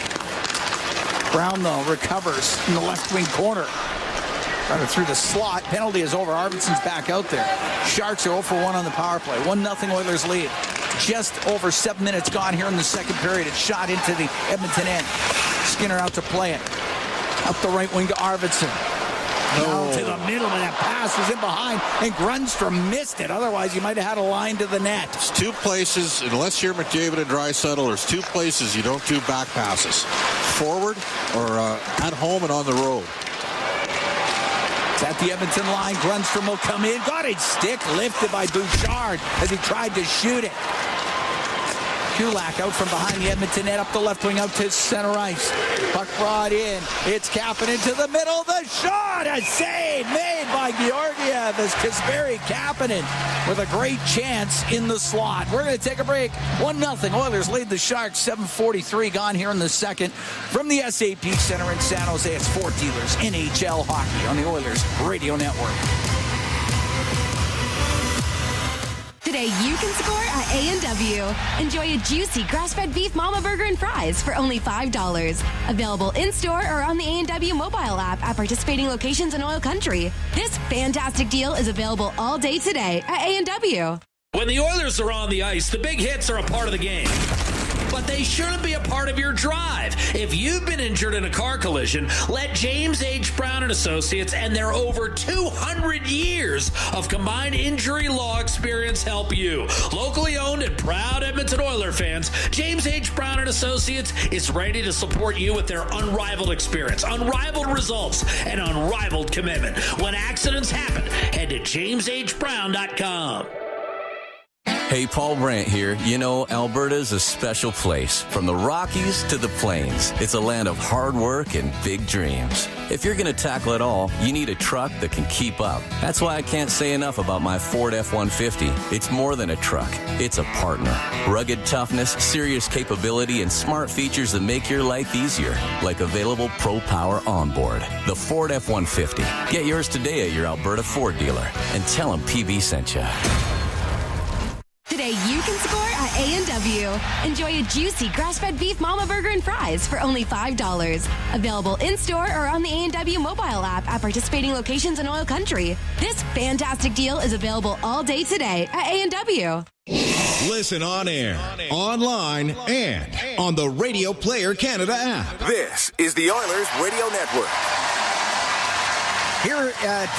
Brown, though, recovers in the left wing corner. Got it through the slot. Penalty is over. Arvidsson's back out there. Sharks are 0 for 1 on the power play. 1-0 Oilers lead. Just over 7 minutes gone here in the second period. It's shot into the Edmonton end. Skinner out to play it. Up the right wing to Arvidsson. Down to the middle, and that pass was in behind, and Grundstrom missed it. Otherwise, you might have had a line to the net. There's 2 places, unless you're McDavid and Draisaitl, there's 2 places you don't do back passes. Forward or at home and on the road. It's at the Edmonton line. Grundstrom will come in. Got his stick lifted by Bouchard as he tried to shoot it. Kulak out from behind the Edmonton net, up the left wing, out to center ice. Puck brought in. It's Kapanen to the middle. The shot! A save made by Georgiev as Kasperi Kapanen with a great chance in the slot. We're going to take a break. 1-0. Oilers lead the Sharks. 7:43 gone here in the second. From the SAP Center in San Jose, it's Fort Dealers NHL Hockey on the Oilers Radio Network. Today you can score at A&W. Enjoy a juicy grass-fed beef mama burger and fries for only $5. Available in-store or on the A&W mobile app at participating locations in Oil Country. This fantastic deal is available all day today at A&W. When the Oilers are on the ice, the big hits are a part of the game. But they shouldn't be a part of your drive. If you've been injured in a car collision, let James H. Brown & Associates and their over 200 years of combined injury law experience help you. Locally owned and proud Edmonton Oiler fans, James H. Brown & Associates is ready to support you with their unrivaled experience, unrivaled results, and unrivaled commitment. When accidents happen, head to jameshbrown.com. Hey, Paul Brandt here. You know, Alberta's a special place. From the Rockies to the Plains, it's a land of hard work and big dreams. If you're going to tackle it all, you need a truck that can keep up. That's why I can't say enough about my Ford F-150. It's more than a truck. It's a partner. Rugged toughness, serious capability, and smart features that make your life easier, like available Pro Power onboard. The Ford F-150. Get yours today at your Alberta Ford dealer and tell them PB sent you. Today you can score at A&W. Enjoy a juicy grass-fed beef mama burger and fries for only $5. Available in-store or on the A&W mobile app at participating locations in Oil Country. This fantastic deal is available all day today at A&W. Listen on air, online, and on the Radio Player Canada app. This is the Oilers Radio Network. Here at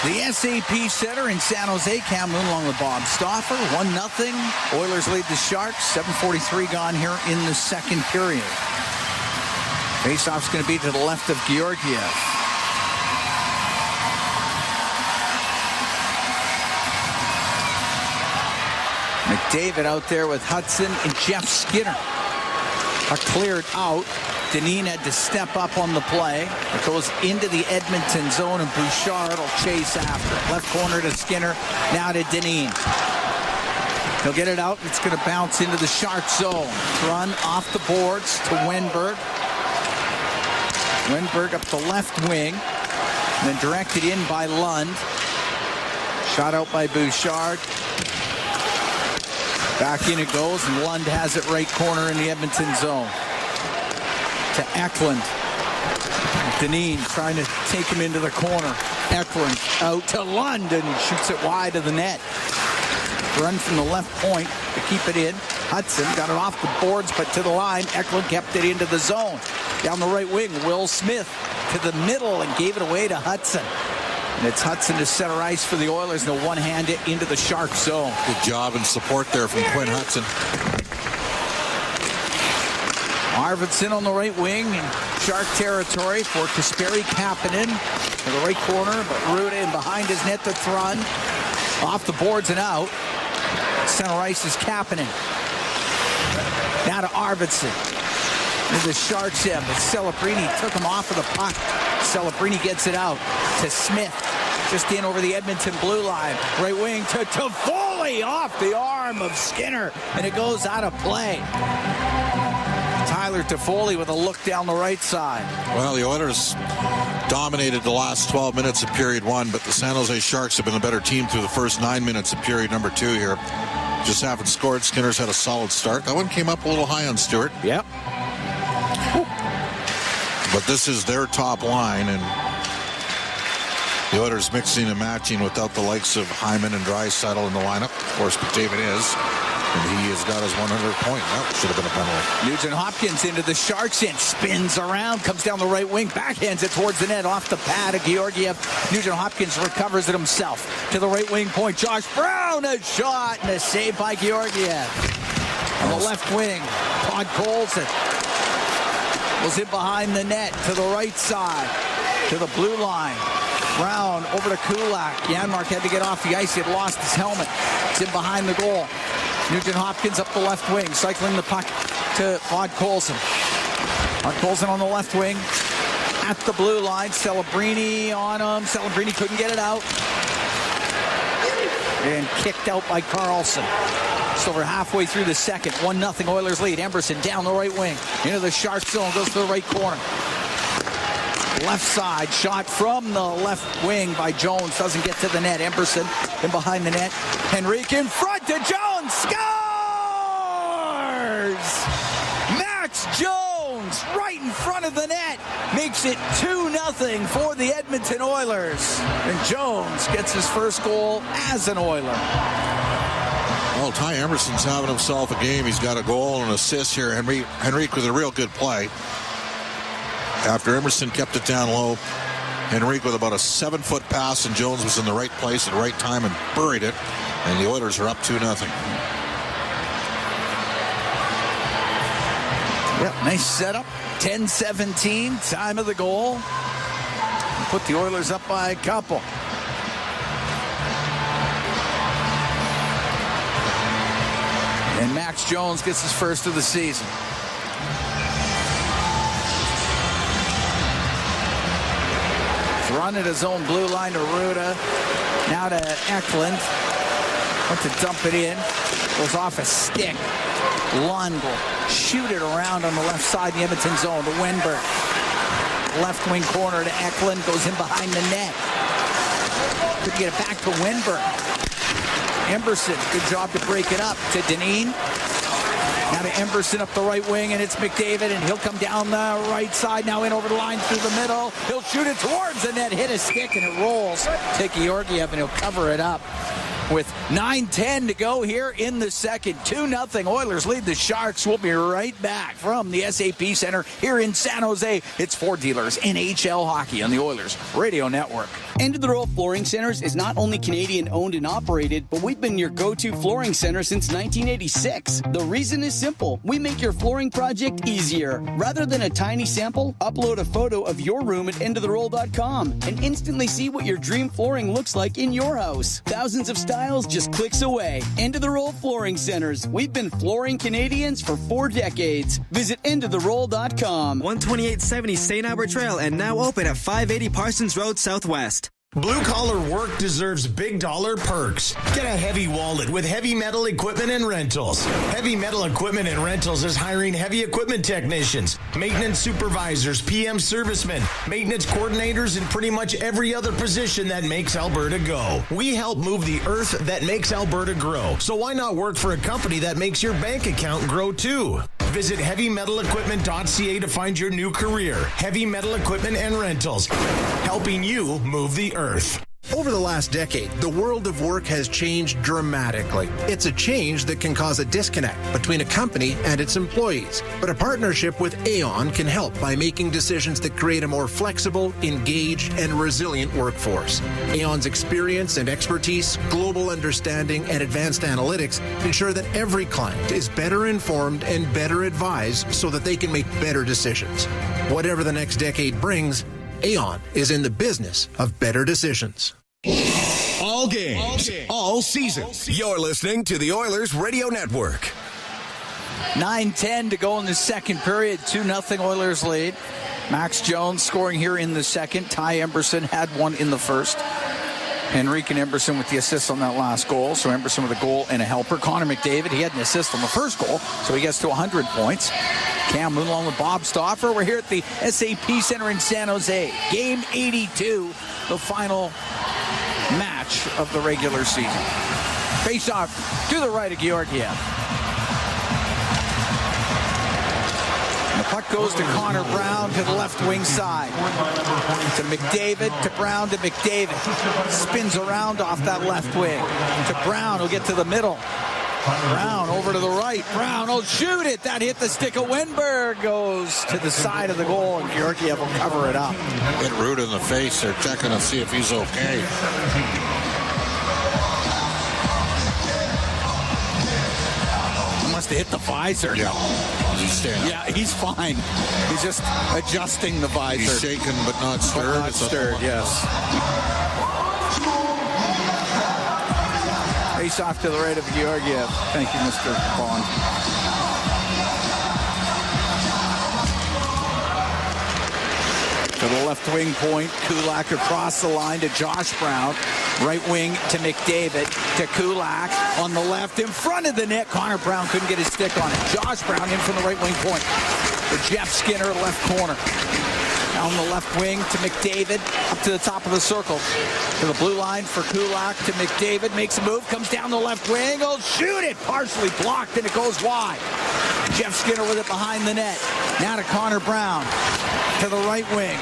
The SAP Center in San Jose. Cam Moon along with Bob Stauffer. 1-0. Oilers lead the Sharks. 7:43 gone here in the second period. Faceoff's going to be to the left of Georgiev. McDavid out there with Hudson and Jeff Skinner. Cleared out. Dineen had to step up on the play. It goes into the Edmonton zone, and Bouchard will chase after. Left corner to Skinner. Now to Dineen. He'll get it out. It's going to bounce into the Shark zone. Run off the boards to Wenberg. Wenberg up the left wing. And then directed in by Lund. Shot out by Bouchard. Back in it goes, and Lund has it right corner in the Edmonton zone. To Eklund. Dineen trying to take him into the corner. Eklund out to Lund, and he shoots it wide of the net. Run from the left point to keep it in. Hudson got it off the boards, but to the line. Eklund kept it into the zone. Down the right wing, Will Smith to the middle and gave it away to Hudson. And it's Hudson to center ice for the Oilers, and they'll one-hand it into the Shark zone. Good job and support there from Quinn Hudson. Arvidsson on the right wing in Shark territory for Kasperi Kapanen to the right corner, but Ruda in behind his net to Thrun. Off the boards and out. Center ice is Kapanen. Now to Arvidsson. There's the Sharks in, but Celebrini took him off of the puck. Celebrini gets it out to Smith. Just in over the Edmonton blue line. Right wing to Toffoli off the arm of Skinner, and it goes out of play. Tyler Toffoli with a look down the right side. Well, the Oilers dominated the last 12 minutes of period one, but the San Jose Sharks have been the better team through the first 9 minutes of period number two here. Just haven't scored. Skinner's had a solid start. That one came up a little high on Stewart. Yep. But this is their top line, and the Oilers mixing and matching without the likes of Hyman and Draisaitl in the lineup. Of course, McDavid is. And he has got his 100th point. That should have been a penalty. Nugent Hopkins into the Sharks end. Spins around. Comes down the right wing. Backhands it towards the net. Off the pad of Georgiev. Nugent Hopkins recovers it himself. To the right wing point. Josh Brown. A shot and a save by Georgiev. On the left wing. Todd Colson was in behind the net. To the right side. To the blue line. Brown over to Kulak. Janmark had to get off the ice. He had lost his helmet. It's in behind the goal. Nugent Hopkins up the left wing, cycling the puck to Todd Colson. Todd Colson on the left wing, at the blue line. Celebrini on him. Celebrini couldn't get it out. And kicked out by Carlson. Just over halfway through the second. 1-0 Oilers lead. Emberson down the right wing. Into the Shark zone. Goes to the right corner. Left side. Shot from the left wing by Jones. Doesn't get to the net. Emberson in behind the net. Henrique in front to Jones. Scores! Max Jones right in front of the net. Makes it 2-0 for the Edmonton Oilers. And Jones gets his first goal as an Oiler. Well, Ty Emerson's having himself a game. He's got a goal and an assist here. Henrique with a real good play. After Emerson kept it down low, Henrique with about a 7-foot pass, and Jones was in the right place at the right time and buried it. And the Oilers are up 2-0. Yep, nice setup. 10-17, time of the goal. Put the Oilers up by a couple. And Max Jones gets his first of the season. Run at his own blue line to Ruda. Now to Eklund. Want to dump it in. Goes off a stick. Lund will shoot it around on the left side in the Edmonton zone to Wenberg. Left wing corner to Eklund. Goes in behind the net. Could get it back to Wenberg. Emberson, good job to break it up to Dineen. Now to Emberson up the right wing, and it's McDavid, and he'll come down the right side, now in over the line through the middle. He'll shoot it towards the net, hit a stick, and it rolls to Georgiev, and he'll cover it up. with 9:10 to go here in the second. 2-0 Oilers lead the Sharks. We'll be right back from the SAP Center here in San Jose. It's Ford Dealers NHL Hockey on the Oilers Radio Network. End of the Row Flooring Centers is not only Canadian owned and operated, but we've been your go-to flooring center since 1986. The reason is simple. We make your flooring project easier. Rather than a tiny sample, upload a photo of your room at endoftheroll.com and instantly see what your dream flooring looks like in your house. Thousands of styles just clicks away. End of the Roll Flooring Centers. We've been flooring Canadians for 4 decades. Visit endoftheroll.com. 12870 St. Albert Trail and now open at 580 Parsons Road Southwest. Blue-collar work deserves big dollar perks. Get a heavy wallet with Heavy Metal Equipment and Rentals. Heavy Metal Equipment and Rentals is hiring heavy equipment technicians, maintenance supervisors, PM servicemen, maintenance coordinators, and pretty much every other position that makes Alberta go. We help move the earth that makes Alberta grow. So why not work for a company that makes your bank account grow too? Visit heavymetalequipment.ca to find your new career. Heavy Metal Equipment and Rentals, helping you move the earth. Over the last decade, the world of work has changed dramatically. It's a change that can cause a disconnect between a company and its employees. But a partnership with Aon can help by making decisions that create a more flexible, engaged, and resilient workforce. Aon's experience and expertise, global understanding, and advanced analytics ensure that every client is better informed and better advised so that they can make better decisions. Whatever the next decade brings, Aon is in the business of better decisions. All games, all season. You're listening to the Oilers Radio Network. 9:10 to go in the second period. 2-0 Oilers lead. Max Jones scoring here in the second. Ty Emberson had one in the first. Henrique Emberson with the assist on that last goal. So Emberson with a goal and a helper. Connor McDavid, he had an assist on the first goal, so he gets to 100 points. Cam Moon along with Bob Stauffer. We're here at the SAP Center in San Jose. Game 82, the final match of the regular season. Face off to the right of Georgiev. The puck goes to Connor Brown to the left wing side. To McDavid, to Brown, to McDavid. Spins around off that left wing. To Brown, who'll get to the middle. Brown over to the right. Brown will shoot it. That hit the stick of Wenberg. Goes to the side of the goal, and Georgiev will cover it up. Hit Root in the face. They're checking to see if he's okay. Must have hit the visor. Yeah. He's standing. Yeah, he's fine. He's just adjusting the visor. He's shaken but not stirred. But not stirred, yes. Face off to the right of Georgiev. Thank you, Mr. Bond. To the left wing point, Kulak across the line to Josh Brown. Right wing to McDavid, to Kulak on the left in front of the net. Connor Brown couldn't get his stick on it. Josh Brown in from the right wing point. To Jeff Skinner, left corner. Down the left wing to McDavid, up to the top of the circle. To the blue line for Kulak, to McDavid, makes a move, comes down the left wing, will shoot it, partially blocked, and it goes wide. Jeff Skinner with it behind the net. Now to Connor Brown, to the right wing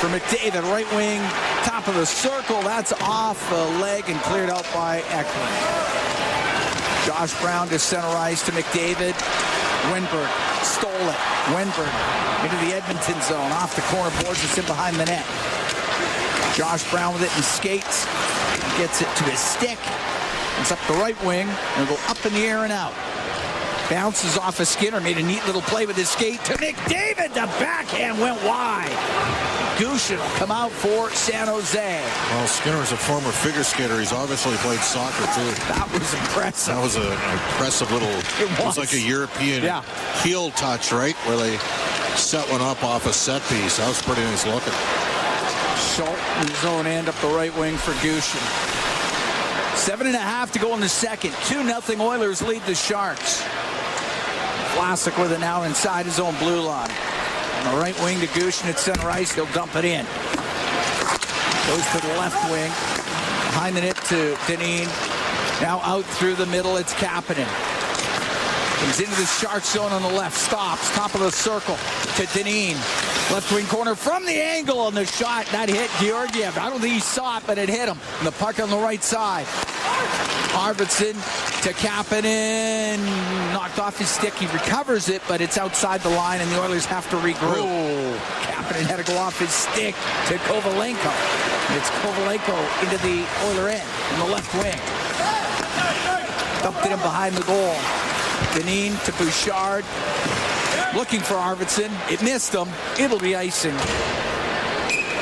for McDavid, right wing, top of the circle. That's off the leg and cleared out by Eklund. Josh Brown to center ice to McDavid. Wenberg stole it. Wenberg into the Edmonton zone, off the corner boards, it's in behind the net. Josh Brown with it in skates, gets it to his stick. It's up the right wing, and it'll go up in the air and out. Bounces off of Skinner, made a neat little play with his skate to McDavid. The backhand went wide. Gushin will come out for San Jose. Well, Skinner's a former figure skater. He's obviously played soccer, too. That was impressive. That was an impressive little... It was like a European heel touch, right? Where they set one up off a set piece. That was pretty nice looking. Schultz in the zone end up the right wing for Gushin. 7.5 to go in the second. 2-0 Oilers lead the Sharks. Vlasic with it now inside his own blue line. On the right wing to Gushin at center ice. He'll dump it in. Goes to the left wing. Behind the net to Dineen. Now out through the middle. It's Kapanen. Comes into the Shark zone on the left. Stops. Top of the circle to Dineen. Left wing corner from the angle on the shot. That hit Georgiev. I don't think he saw it, but it hit him. And the puck on the right side. Arvidsson to Kapanen, knocked off his stick. He recovers it, but it's outside the line, and the Oilers have to regroup. Oh. Kapanen had to go off his stick to Kovalenko. It's Kovalenko into the Oiler end in the left wing. Dumped it in behind the goal. Deneen to Bouchard. Looking for Arvidsson. It missed him. It'll be icing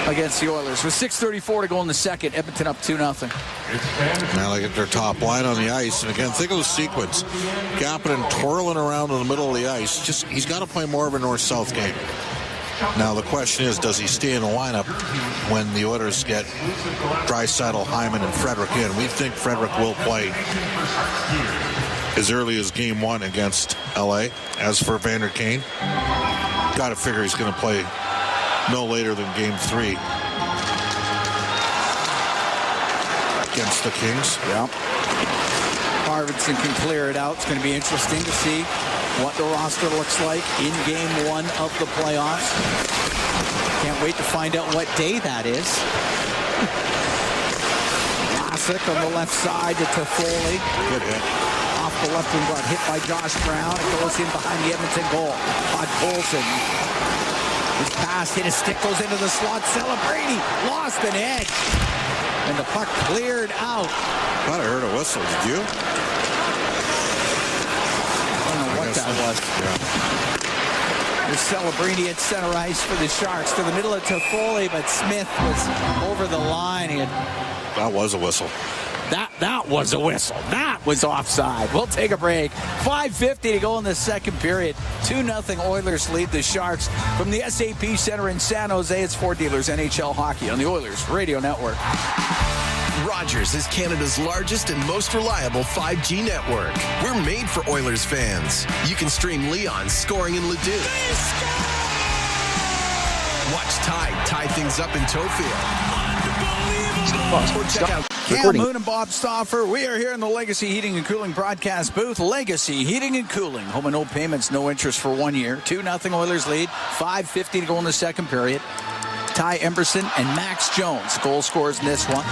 against the Oilers. With 6:34 to go in the second, Edmonton up 2-0. Now they get their top line on the ice. And again, think of the sequence. Kapanen twirling around in the middle of the ice. He's got to play more of a north-south game. Now the question is, does he stay in the lineup when the Oilers get Draisaitl, Hyman, and Frederick in? We think Frederick will play as early as game 1 against LA. As for Vander Kane, got to figure he's going to play no later than game 3 against the Kings. Yeah. Arvidsson can clear it out. It's going to be interesting to see what the roster looks like in game 1 of the playoffs. Can't wait to find out what day that is. Vlasic on the left side to Toffoli. Good hit. Off the left wing, got hit by Josh Brown. It goes in behind the Edmonton goal. Todd Colson. His pass hit, his stick goes into the slot. Celebrity lost an edge. And the puck cleared out. Thought I heard a whistle. Did you? I don't know what that was. Yeah. There's Celebrini at center ice for the Sharks. To the middle of Toffoli, but Smith was over the line. That was a whistle. That was a whistle. That was offside. We'll take a break. 5:50 to go in the second period. 2-0 Oilers lead the Sharks from the SAP Center in San Jose. It's Ford Dealers NHL Hockey on the Oilers Radio Network. Rogers is Canada's largest and most reliable 5G network. We're made for Oilers fans. You can stream Leon's scoring in Leduc. Watch Tide tie things up in Tofield. Or check out Cam Moon and Bob Stauffer. We are here in the Legacy Heating and Cooling broadcast booth. Legacy Heating and Cooling. Home and no payments, no interest for 1 year. 2-0 Oilers lead. 5:50 to go in the second period. Ty Emberson and Max Jones, goal scorers in this one.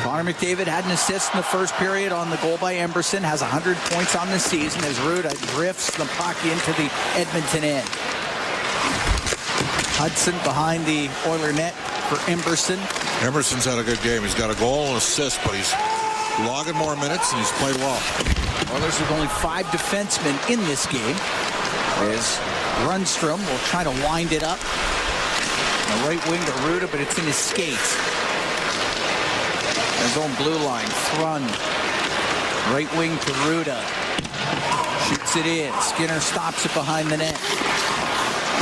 Connor McDavid had an assist in the first period on the goal by Emberson. Has 100 points on the season as Ruda drifts the puck into the Edmonton end. Hudson behind the Oiler net for Emberson. Emerson's had a good game. He's got a goal and assist, but he's logging more minutes and he's played well. Oilers with only 5 defensemen in this game. As Rundstrom will try to wind it up. The right wing to Ruda, but it's in his skates. His own blue line. Thrun. Right wing to Ruda. Shoots it in. Skinner stops it behind the net.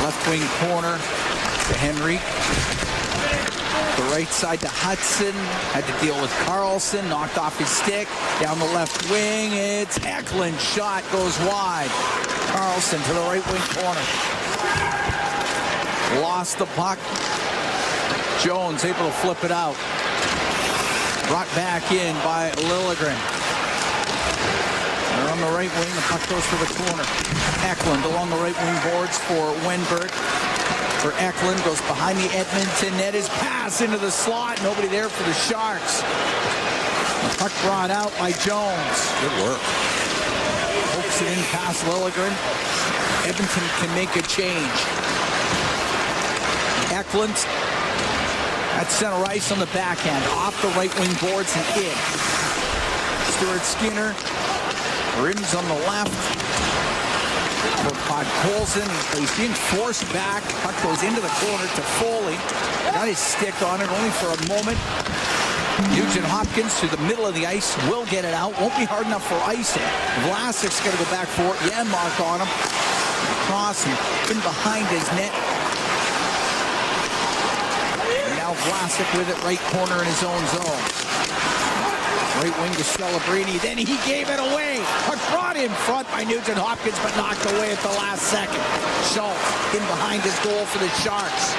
Left wing corner to Henry. The right side to Hudson. Had to deal with Carlson. Knocked off his stick. Down the left wing. It's Eklund. Shot goes wide. Carlson to the right wing corner. Lost the puck. Jones able to flip it out. Brought back in by Liljegren. They're on the right wing. The puck goes to the corner. Eklund along the right wing boards for Wenberg. For Eklund, goes behind the Edmonton net. His pass into the slot. Nobody there for the Sharks. The puck brought out by Jones. Good work. Hooks it in past Liljegren. Edmonton can make a change. Eklund at center ice on the backhand. Off the right wing boards and in. Stuart Skinner. Rims on the left. For Todd Colson. He's being forced back. Puck goes into the corner to Foley. Got his stick on it only for a moment. Nugent Hopkins to the middle of the ice. Will get it out. Won't be hard enough for icing. Vlasic's going to go back for it. Janmark on him. Cross and in behind his net. And now Vlasic with it right corner in his own zone. Right wing to Celebrini. Then he gave it away. Puck brought in front by Nugent Hopkins, but knocked away at the last second. Schultz in behind his goal for the Sharks.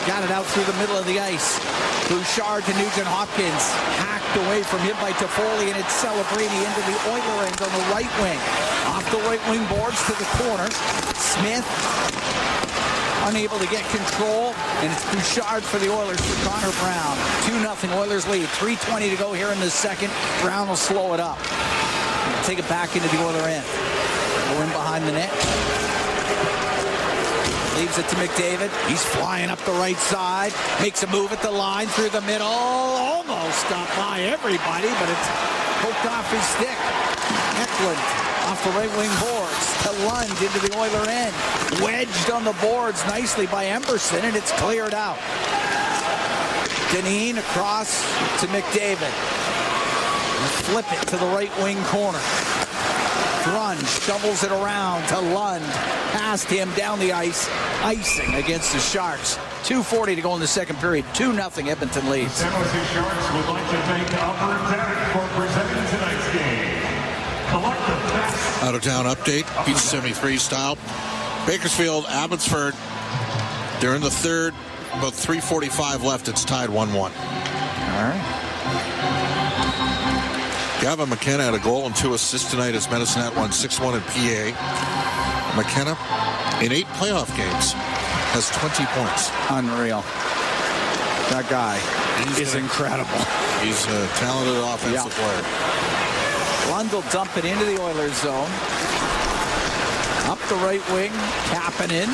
Got it out through the middle of the ice. Bouchard to Nugent Hopkins. Hacked away from him by Toffoli, and it's Celebrini into the Oiler end on the right wing. Off the right wing boards to the corner. Smith unable to get control, and it's Bouchard for the Oilers for Connor Brown. 2-0 Oilers lead. 3:20 to go here in the second. Brown will slow it up. Take it back into the Oiler end. Go in behind the net. Leaves it to McDavid. He's flying up the right side. Makes a move at the line through the middle. Almost got by everybody, but it's poked off his stick. Eklund off the right wing boards to Lund into the Oiler end. Wedged on the boards nicely by Emberson, and it's cleared out. Deneen across to McDavid. Flip it to the right wing corner. Grunge doubles it around to Lund. Past him down the ice. Icing against the Sharks. 2:40 to go in the second period. 2-0 Edmonton leads. San Jose Sharks would like to thank Apr.16 for presenting tonight's game. Collect the best. Out of town update, Beach 73 style. Bakersfield, Abbotsford. They're in the third. About 3:45 left. It's tied 1-1. All right. Gavin McKenna had a goal and 2 assists tonight as Medicine Hat won 6-1 in PA. McKenna, in 8 playoff games, has 20 points. Unreal. That guy is incredible. He's a talented offensive player. Lund will dump it into the Oilers zone. Up the right wing, Kapanen.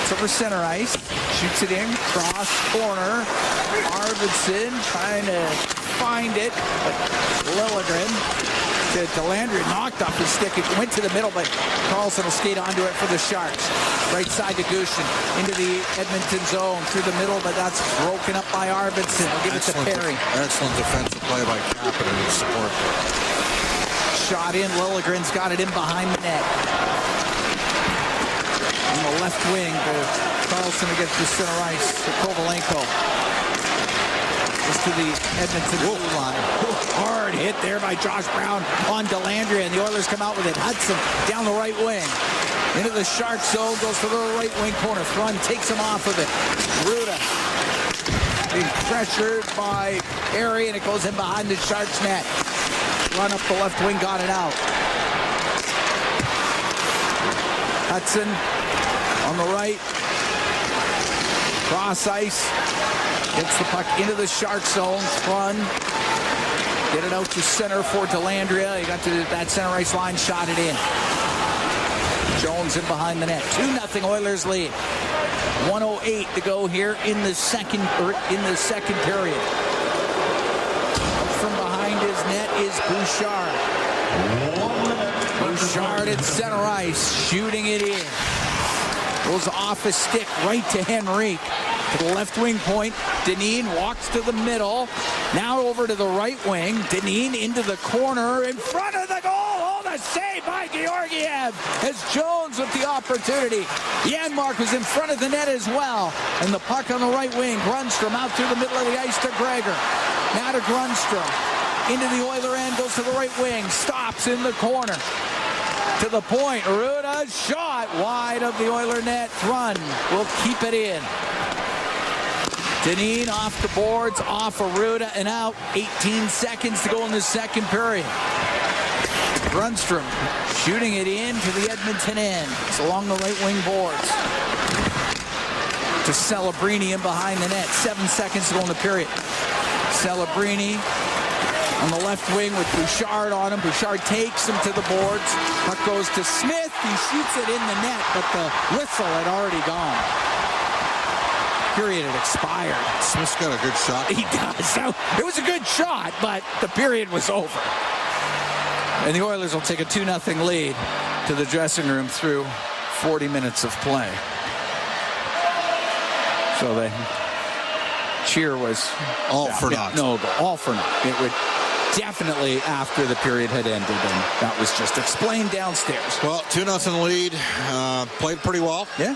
It's over center ice. Shoots it in, cross corner. Arvidsson trying to find it, but Liljegren to Delandria, knocked off his stick. It went to the middle, but Carlson will skate onto it for the Sharks. Right side to Gushin into the Edmonton zone through the middle, but that's broken up by Arvidsson. We'll give it to Perry. Excellent defensive play by Kapanen in support. Shot in. Liljegren's got it in behind the net. On the left wing to Carlson against the center ice to Kovalenko. Just to the Edmonton blue line. Hard hit there by Josh Brown on Delandria, and the Oilers come out with it. Hudson down the right wing. Into the Shark zone, goes to the right wing corner. Thrun takes him off of it. Ruda being pressured by Perry, and it goes in behind the Sharks net. Run up the left wing, got it out. Hudson on the right. Cross ice. Gets the puck into the Shark zone. Thrun. Get it out to center for Delandria. He got to that center ice line, shot it in. Jones in behind the net. 2-0 Oilers lead. 1:08 to go here in the second period. From behind his net is Bouchard. Bouchard at center ice, shooting it in. Goes off his stick right to Henrique. To the left wing point. Deneen walks to the middle. Now over to the right wing. Deneen into the corner in front of the goal. Oh, the save by Georgiev as Jones with the opportunity. Janmark was in front of the net as well. And the puck on the right wing. Grundstrom out through the middle of the ice to Gregor. Now to Grundstrom. Into the Oiler end. Goes to the right wing. Stops in the corner. To the point. Ruda shot wide of the Oiler net. Thrun will keep it in. Deneen off the boards, off of Ruda and out. 18 seconds to go in the second period. Grundstrom shooting it in to the Edmonton end. It's along the right wing boards. To Celebrini in behind the net. 7 seconds to go in the period. Celebrini on the left wing with Bouchard on him. Bouchard takes him to the boards. Puck goes to Smith. He shoots it in the net, but the whistle had already gone. Period had expired. Smith's got a good shot. He does. So it was a good shot, but the period was over. And the Oilers will take a 2-0 lead to the dressing room through 40 minutes of play. So the cheer was all for naught. No, all for naught. It would definitely after the period had ended, and that was just explained downstairs. Well, 2-0 lead. Played pretty well. Yeah.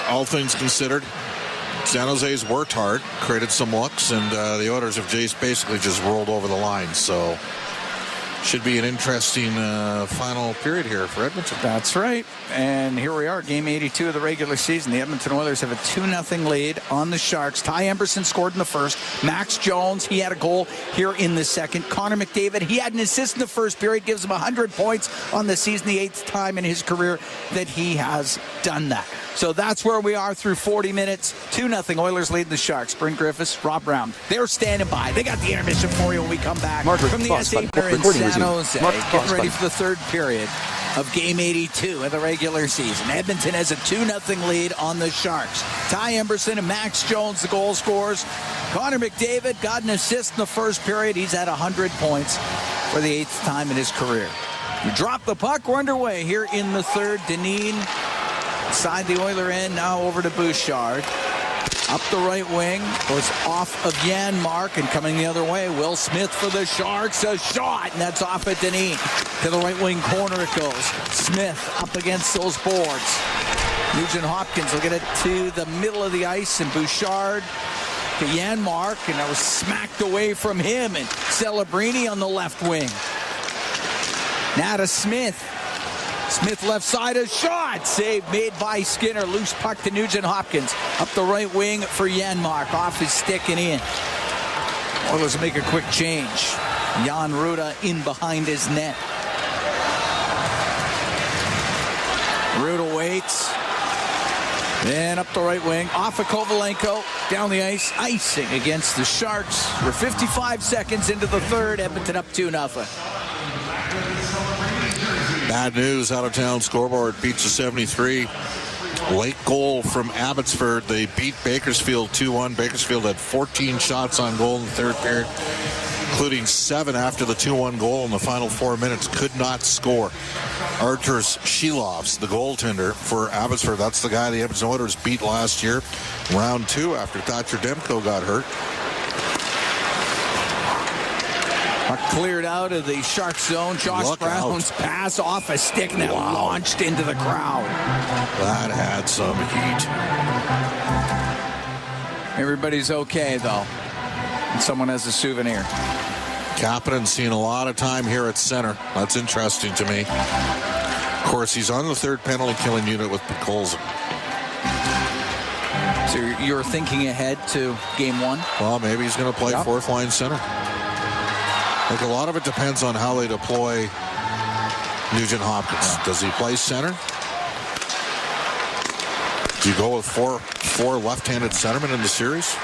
All things considered. San Jose's worked hard, created some looks, and the Oilers have basically just rolled over the line. So should be an interesting final period here for Edmonton. That's right. And here we are, game 82 of the regular season. The Edmonton Oilers have a 2-0 lead on the Sharks. Ty Emberson scored in the first. Max Jones, he had a goal here in the second. Connor McDavid, he had an assist in the first period, gives him 100 points on the season, the 8th time in his career that he has done that. So that's where we are through 40 minutes. 2-0 Oilers lead the Sharks. Brent Griffiths, Rob Brown. They're standing by. They got the intermission for you when we come back from the SA Center in San Jose. Getting ready for the third period of game 82 of the regular season. Edmonton has a 2-0 lead on the Sharks. Ty Emberson and Max Jones, the goal scorers. Connor McDavid got an assist in the first period. He's at 100 points for the 8th time in his career. You drop the puck. We're underway here in the third. Dineen inside the Oiler end, now over to Bouchard. Up the right wing, goes off of Janmark, and coming the other way, Will Smith for the Sharks. A shot, and that's off at Dineen. To the right wing corner it goes. Smith up against those boards. Nugent Hopkins will get it to the middle of the ice, and Bouchard to Janmark, and that was smacked away from him, and Celebrini on the left wing. Now to Smith. Smith left side, a shot. Save made by Skinner. Loose puck to Nugent Hopkins. Up the right wing for Janmark. Off his stick and in. Oilers make a quick change. Jan Ruda in behind his net. Ruda waits. Then up the right wing. Off of Kovalenko. Down the ice. Icing against the Sharks. We're 55 seconds into the third. Edmonton up 2-0. Bad news, out-of-town scoreboard, Pizza 73. Late goal from Abbotsford. They beat Bakersfield 2-1. Bakersfield had 14 shots on goal in the third period, including 7 after the 2-1 goal in the final 4 minutes. Could not score. Arturs Shilovs, the goaltender for Abbotsford. That's the guy the Edmonton Oilers beat last year. Round 2 after Thatcher Demko got hurt. Cleared out of the Shark zone. Josh Brown's pass off a stick and launched into the crowd. That had some heat. Everybody's okay, though. And someone has a souvenir. Kapanen's seen a lot of time here at center. That's interesting to me. Of course, he's on the third penalty killing unit with Picolza. So you're thinking ahead to game 1? Well, maybe he's going to play fourth line center. Like, a lot of it depends on how they deploy Nugent Hopkins. Does he play center? Do you go with four left-handed centermen in the series?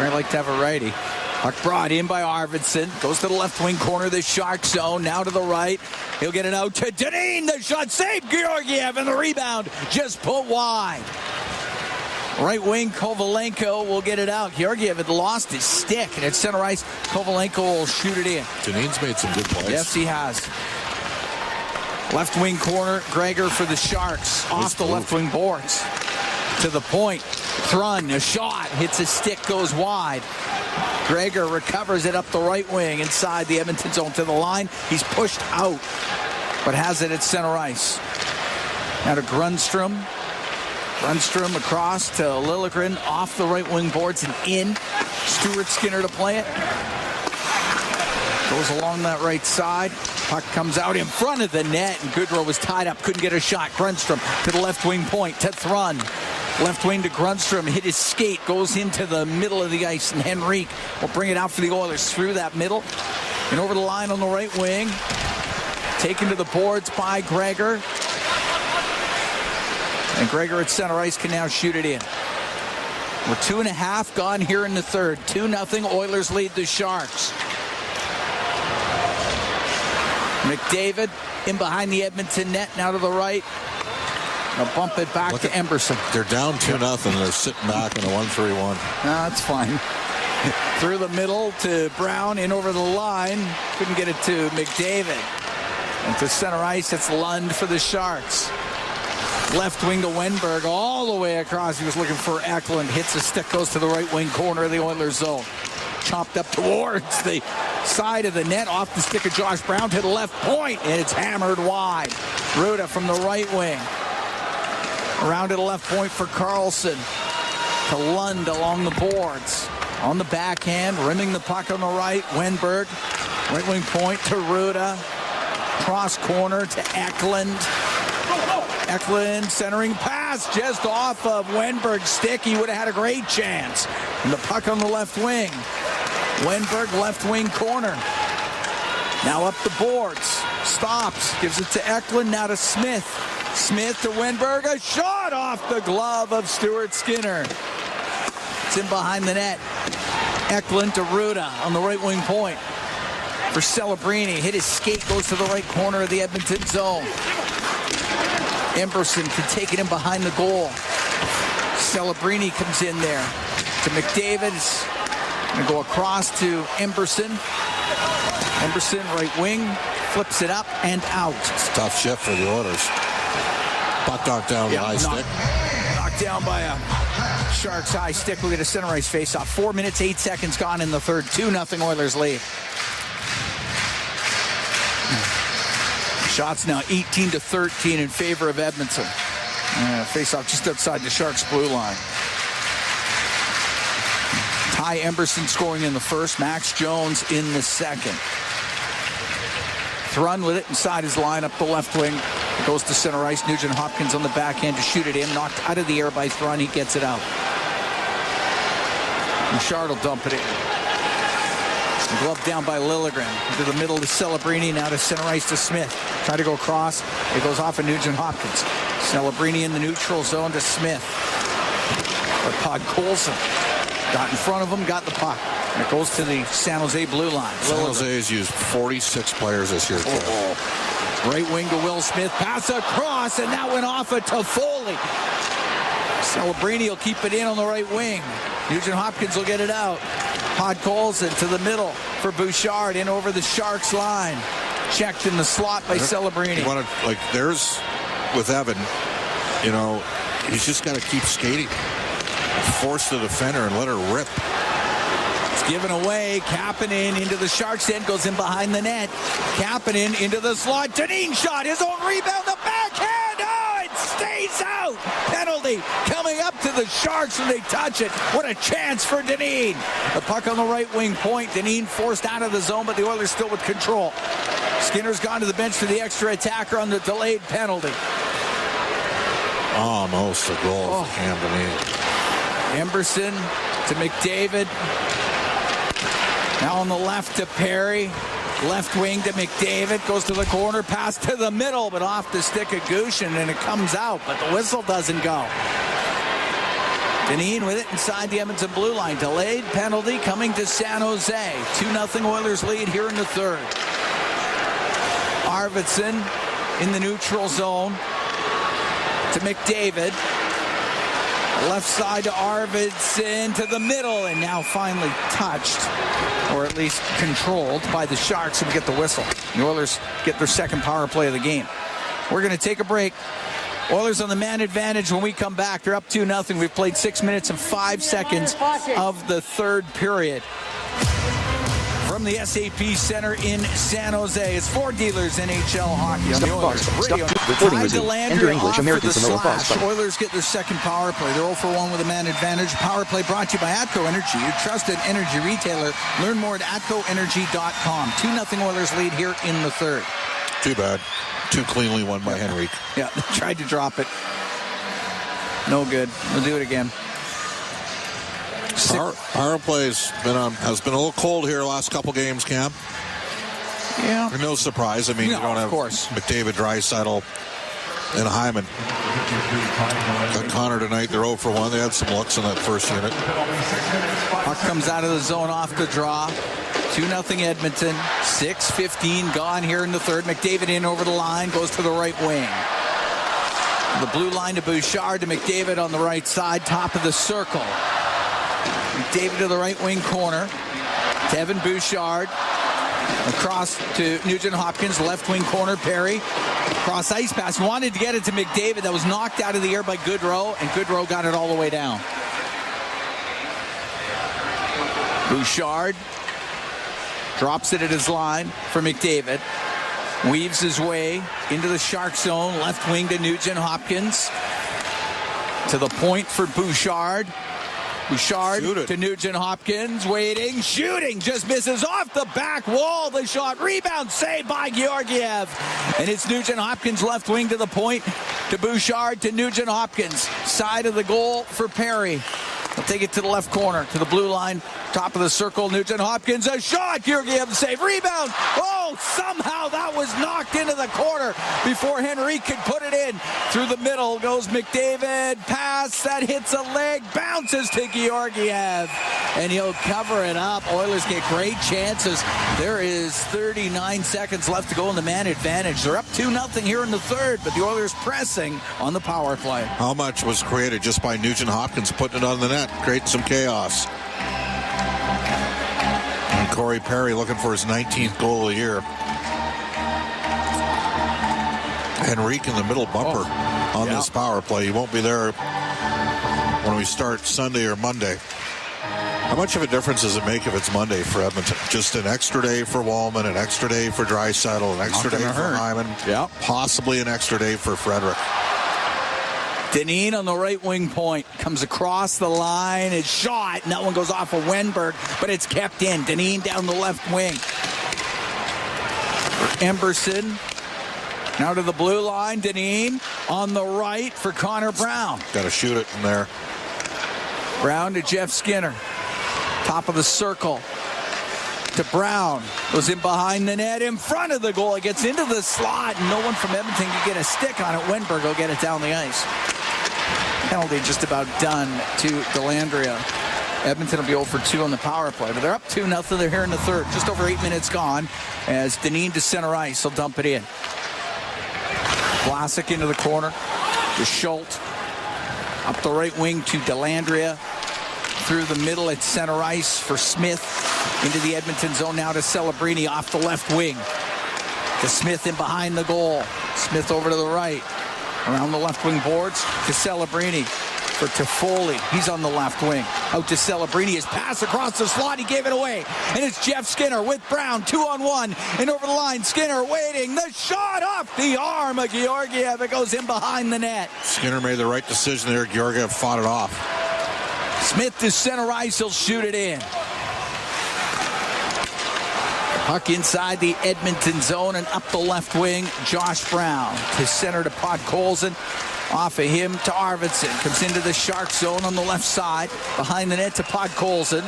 I'd like to have a righty. Puck brought in by Arvidsson. Goes to the left wing corner of the Shark zone. Now to the right. He'll get it out to Dineen. The shot saved. Georgiev, and the rebound just put wide. Right wing, Kovalenko will get it out. Georgiev had lost his stick, and at center ice, Kovalenko will shoot it in. Dineen's made some good plays. Yes, he has. Left wing corner, Gregor for the Sharks. Off the left wing boards. To the point. Thrun, a shot. Hits a stick, goes wide. Gregor recovers it up the right wing inside the Edmonton zone to the line. He's pushed out, but has it at center ice. Now to Grundstrom. Grundstrom across to Liljegren, off the right wing boards and in. Stuart Skinner to play it. Goes along that right side. Puck comes out in front of the net, and Goodrow was tied up, couldn't get a shot. Grundstrom to the left wing point to Thrun. Left wing to Grundstrom, hit his skate, goes into the middle of the ice, and Henrique will bring it out for the Oilers through that middle. And over the line on the right wing. Taken to the boards by Gregor. And Gregor at center ice can now shoot it in. We're 2.5 gone here in the third. 2-0 Oilers lead the Sharks. McDavid in behind the Edmonton net, now to the right. They'll bump it back to Emberson. They're down 2-0. They're sitting back in a 1-3-1. No, that's fine. Through the middle to Brown, in over the line. Couldn't get it to McDavid. And to center ice, it's Lund for the Sharks. Left wing to Wenberg, all the way across. He was looking for Eklund. Hits a stick, goes to the right wing corner of the Oilers zone. Chopped up towards the side of the net, off the stick of Josh Brown to the left point, and it's hammered wide. Ruda from the right wing. Around to the left point for Carlson. To Lund along the boards. On the backhand, rimming the puck on the right. Wenberg Right wing point to Ruda. Cross corner to Eklund. Eklund centering pass just off of Wenberg's stick. He would have had a great chance. And the puck on the left wing. Wenberg left wing corner. Now up the boards. Stops. Gives it to Eklund. Now to Smith. Smith to Wenberg. A shot off the glove of Stuart Skinner. It's in behind the net. Eklund to Ruda on the right wing point. For Celebrini. Hit his skate. Goes to the right corner of the Edmonton zone. Emberson can take it in behind the goal. Celebrini comes in there to McDavid. Going to go across to Emberson. Emberson, right wing, flips it up and out. It's a tough shift for the Oilers. Puck knocked down the high stick. Knocked down by a Sharks high stick. We'll get a center ice face-off. 4 minutes, 8 seconds gone in the third. 2-0 Oilers lead. Shots now 18-13 in favor of Edmonton. Face-off just outside the Sharks' blue line. Ty Emberson scoring in the first. Max Jones in the second. Thrun with it inside his line up the left wing. Goes to center ice. Nugent Hopkins on the backhand to shoot it in. Knocked out of the air by Thrun. He gets it out. Bouchard will dump it in. Glove down by Liljegren. Into the middle to Celebrini. Now to center ice to Smith. Try to go across. It goes off of Nugent Hopkins. Celebrini in the neutral zone to Smith. But Podkolzin got in front of him, got the puck. And it goes to the San Jose blue line. San Jose has used 46 players this year. Right wing to Will Smith. Pass across, and that went off of Toffoli. Celebrini will keep it in on the right wing. Nugent Hopkins will get it out. Podkolzin to the middle for Bouchard in over the Sharks line. Checked in the slot by Celebrini. You want to, there's with Evan, he's just got to keep skating. Force the defender and let her rip. It's given away. Kapanen into the Sharks end. Goes in behind the net. Kapanen into the slot. Dineen shot. His own rebound. The backhand. Oh, it stays out. Penalty coming up to the Sharks when they touch it. What a chance for Dineen. The puck on the right wing point. Dineen forced out of the zone, but the Oilers still with control. Skinner's gone to the bench for the extra attacker on the delayed penalty. Almost a goal for Cam Dineen. Emberson to McDavid. Now on the left to Perry. Left wing to McDavid. Goes to the corner. Pass to the middle, but off the stick of Gushin, and it comes out, but the whistle doesn't go. Dineen with it inside the Edmonton blue line. Delayed penalty coming to San Jose. 2-0 Oilers lead here in the third. Arvidsson in the neutral zone to McDavid. Left side to Arvidsson to the middle, and now finally touched, or at least controlled by the Sharks, and we get the whistle. The Oilers get their second power play of the game. We're going to take a break. Oilers on the man advantage when we come back. They're up 2-0. We've played 6 minutes and 5 seconds of the third period. From the SAP Center in San Jose, it's Ford Dealers NHL Hockey on the Oilers Radio. Tied to Landry off for the slash. Oilers get their second power play. They're 0-for-1 with a man advantage. Power play brought to you by Atco Energy, your trusted energy retailer. Learn more at atcoenergy.com. 2-0 Oilers lead here in the third. Too bad. Too cleanly won by Henrique. Yeah, tried to drop it. No good. We'll do it again. Power play has been a little cold here the last couple games, Cam. Yeah. No surprise. I mean, you don't have McDavid, Draisaitl, and Hyman. Got Connor tonight. They're 0-for-1. They had some looks in that first unit. Puck comes out of the zone off the draw. 2-0 Edmonton. 6:15 gone here in the third. McDavid in over the line. Goes to the right wing. The blue line to Bouchard to McDavid on the right side. Top of the circle. McDavid to the right wing corner. To Evan Bouchard. Across to Nugent Hopkins. Left wing corner. Perry. Cross ice pass. He wanted to get it to McDavid. That was knocked out of the air by Goodrow. And Goodrow got it all the way down. Bouchard drops it at his line for McDavid. Weaves his way into the Shark zone. Left wing to Nugent Hopkins. To the point for Bouchard. Bouchard to Nugent-Hopkins, waiting, shooting, just misses off the back wall. The shot, rebound, saved by Georgiev. And it's Nugent-Hopkins left wing to the point, to Bouchard, to Nugent-Hopkins. Side of the goal for Perry. He'll take it to the left corner, to the blue line, top of the circle. Nugent-Hopkins, a shot. Georgiev the save, rebound. Oh, somehow that was knocked into the corner before Henrique could put it in. Through the middle goes McDavid. Pass that hits a leg, bounces to Georgiev, and he'll cover it up. Oilers get great chances. There is 39 seconds left to go in the man advantage. They're up 2-0 here in the third, but the Oilers pressing on the power play. How much was created just by Nugent-Hopkins putting it on the net, creating some chaos. And Corey Perry looking for his 19th goal of the year. Henrique in the middle bumper on this power play. He won't be there when we start Sunday or Monday. How much of a difference does it make if it's Monday for Edmonton? Just an extra day for Wallman, an extra day for Draisaitl, an extra day for Hyman, possibly an extra day for Frederick. Dineen on the right wing point comes across the line. It's shot, and that one goes off of Wenberg, but it's kept in. Dineen down the left wing. Emberson now to the blue line. Dineen on the right for Connor Brown. Got to shoot it from there. Brown to Jeff Skinner. Top of the circle to Brown. Goes in behind the net, in front of the goal. It gets into the slot, and no one from Edmonton can get a stick on it. Wenberg will get it down the ice. Penalty just about done to Delandria. Edmonton will be 0 for 2 on the power play, but they're up 2-0. They're here in the third. Just over 8 minutes gone as Dineen to center ice will dump it in. Vlasic into the corner to Schultz. Up the right wing to Delandria. Through the middle at center ice for Smith. Into the Edmonton zone now to Celebrini off the left wing. To Smith in behind the goal. Smith over to the right. Around the left wing boards to Celebrini for Toffoli. He's on the left wing. Out to Celebrini. His pass across the slot. He gave it away. And it's Jeff Skinner with Brown. 2-on-1. And over the line. Skinner waiting. The shot off the arm of Georgiev. It goes in behind the net. Skinner made the right decision there. Georgiev fought it off. Smith to center ice. He'll shoot it in. Puck inside the Edmonton zone and up the left wing. Josh Brown to center to Podkolzin. Off of him to Arvidsson. Comes into the Shark zone on the left side. Behind the net to Podkolzin.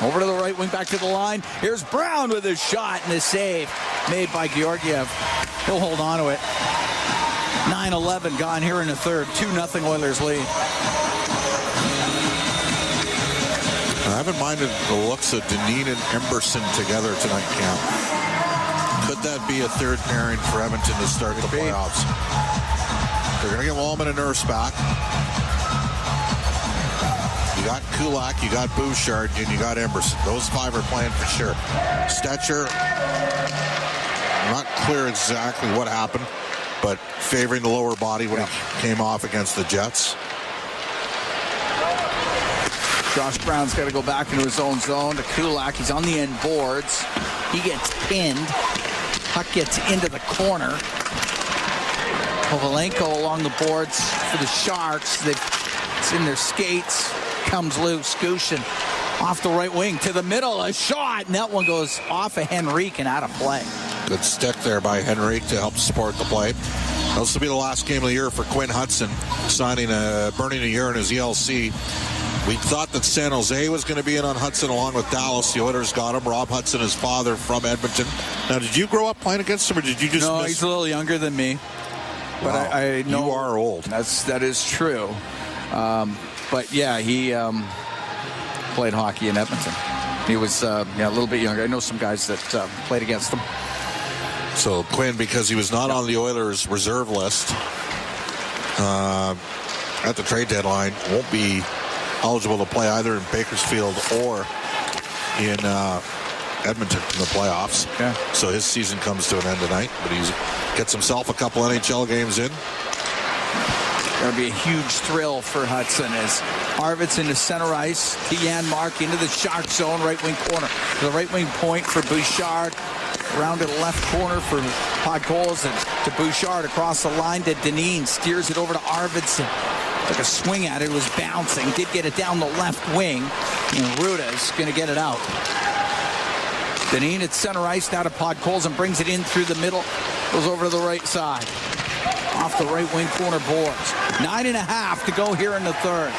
Over to the right wing, back to the line. Here's Brown with his shot and the save made by Georgiev. He'll hold on to it. 9-11 gone here in the third. 2-0 Oilers lead. I haven't minded the looks of Dineen and Emberson together tonight, Cam. Could that be a third pairing for Edmonton to start the playoffs? They're going to get Wallman and Nurse back. You got Kulak, you got Bouchard, and you got Emberson. Those five are playing for sure. Stetcher, not clear exactly what happened, but favoring the lower body when he came off against the Jets. Josh Brown's got to go back into his own zone to Kulak. He's on the end boards. He gets pinned. Puck gets into the corner. Kovalenko along the boards for the Sharks. It's in their skates. Comes loose. Gushin off the right wing to the middle. A shot, and that one goes off of Henrique and out of play. Good stick there by Henrique to help support the play. This will be the last game of the year for Quinn Hudson, burning a year in his ELC. We thought that San Jose was going to be in on Hudson along with Dallas. The Oilers got him. Rob Hudson, his father, from Edmonton. Now, did you grow up playing against him, or did you just No, he's a little younger than me. But wow. I know you are old. That is true. But yeah, he played hockey in Edmonton. He was a little bit younger. I know some guys that played against him. So Quinn, because he was not on the Oilers reserve list at the trade deadline, won't be eligible to play either in Bakersfield or in Edmonton in the playoffs. Yeah. So his season comes to an end tonight, but he gets himself a couple NHL games in. That'll be a huge thrill for Hudson as Arvidsson to center ice. To Janmark into the Shark zone, right wing corner. To the right wing point for Bouchard. Around to the left corner for Podkolzin to Bouchard across the line to Dineen. Steers it over to Arvidsson. Took a swing at it. It was bouncing. Did get it down the left wing. And Ruda is going to get it out. Dineen at center ice now to Podkolzin. Brings it in through the middle. Goes over to the right side. Off the right wing corner boards. 9.5 to go here in the third.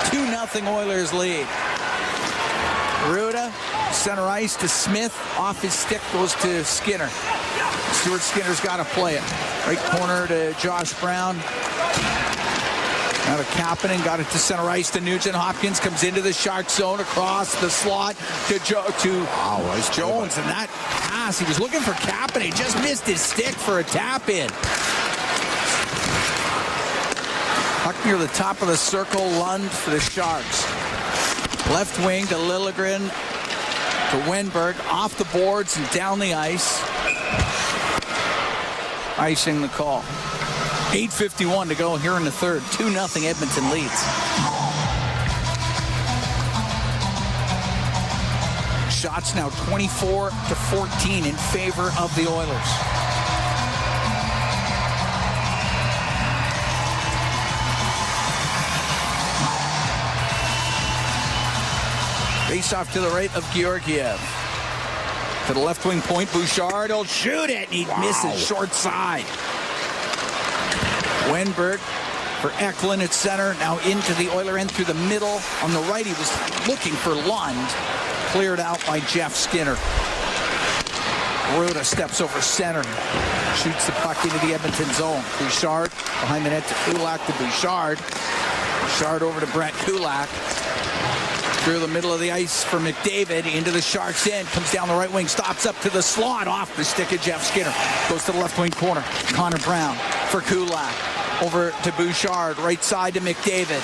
2-0 Oilers lead. Ruda, center ice to Smith. Off his stick goes to Skinner. Stuart Skinner's got to play it. Right corner to Josh Brown. Now to Kapanen, got it to center ice to Nugent Hopkins, comes into the Shark zone across the slot to Jones, and that pass, he was looking for Kapanen, just missed his stick for a tap in. Puck near the top of the circle, Lund for the Sharks. Left wing to Liljegren, to Wenberg, off the boards and down the ice. Icing the call. 8:51 to go here in the third. 2-0 Edmonton leads. Shots now 24-14 in favor of the Oilers. Face off to the right of Georgiev. To the left wing point, Bouchard will shoot it, and he misses short side. Wenberg for Eklund at center, now into the Oiler end through the middle. On the right, he was looking for Lund. Cleared out by Jeff Skinner. Ruda steps over center, shoots the puck into the Edmonton zone. Bouchard behind the net to Kulak to Bouchard. Bouchard over to Brett Kulak. Through the middle of the ice for McDavid, into the Sharks' end, comes down the right wing, stops up to the slot, off the stick of Jeff Skinner. Goes to the left wing corner. Connor Brown for Kulak. Over to Bouchard, right side to McDavid.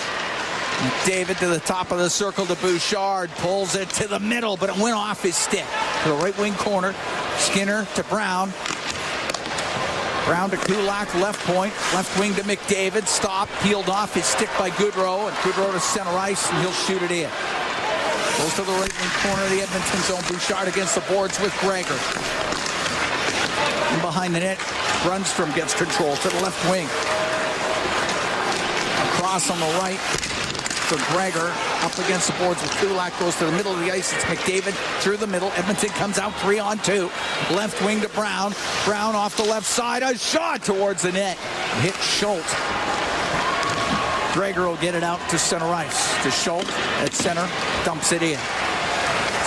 McDavid to the top of the circle to Bouchard, pulls it to the middle, but it went off his stick. To the right wing corner, Skinner to Brown. Brown to Kulak, left point, left wing to McDavid, stop, peeled off his stick by Goodrow, and Goodrow to center ice, and he'll shoot it in. Goes to the right wing corner of the Edmonton zone. Bouchard against the boards with Gregor. And behind the net, Brunstrom gets control to the left wing. Across on the right for Gregor. Up against the boards with Kulak. Goes to the middle of the ice. It's McDavid through the middle. Edmonton comes out 3-on-2. Left wing to Brown. Brown off the left side. A shot towards the net. Hit Schultz. Gregor will get it out to center ice. To Schultz at center. Dumps it in.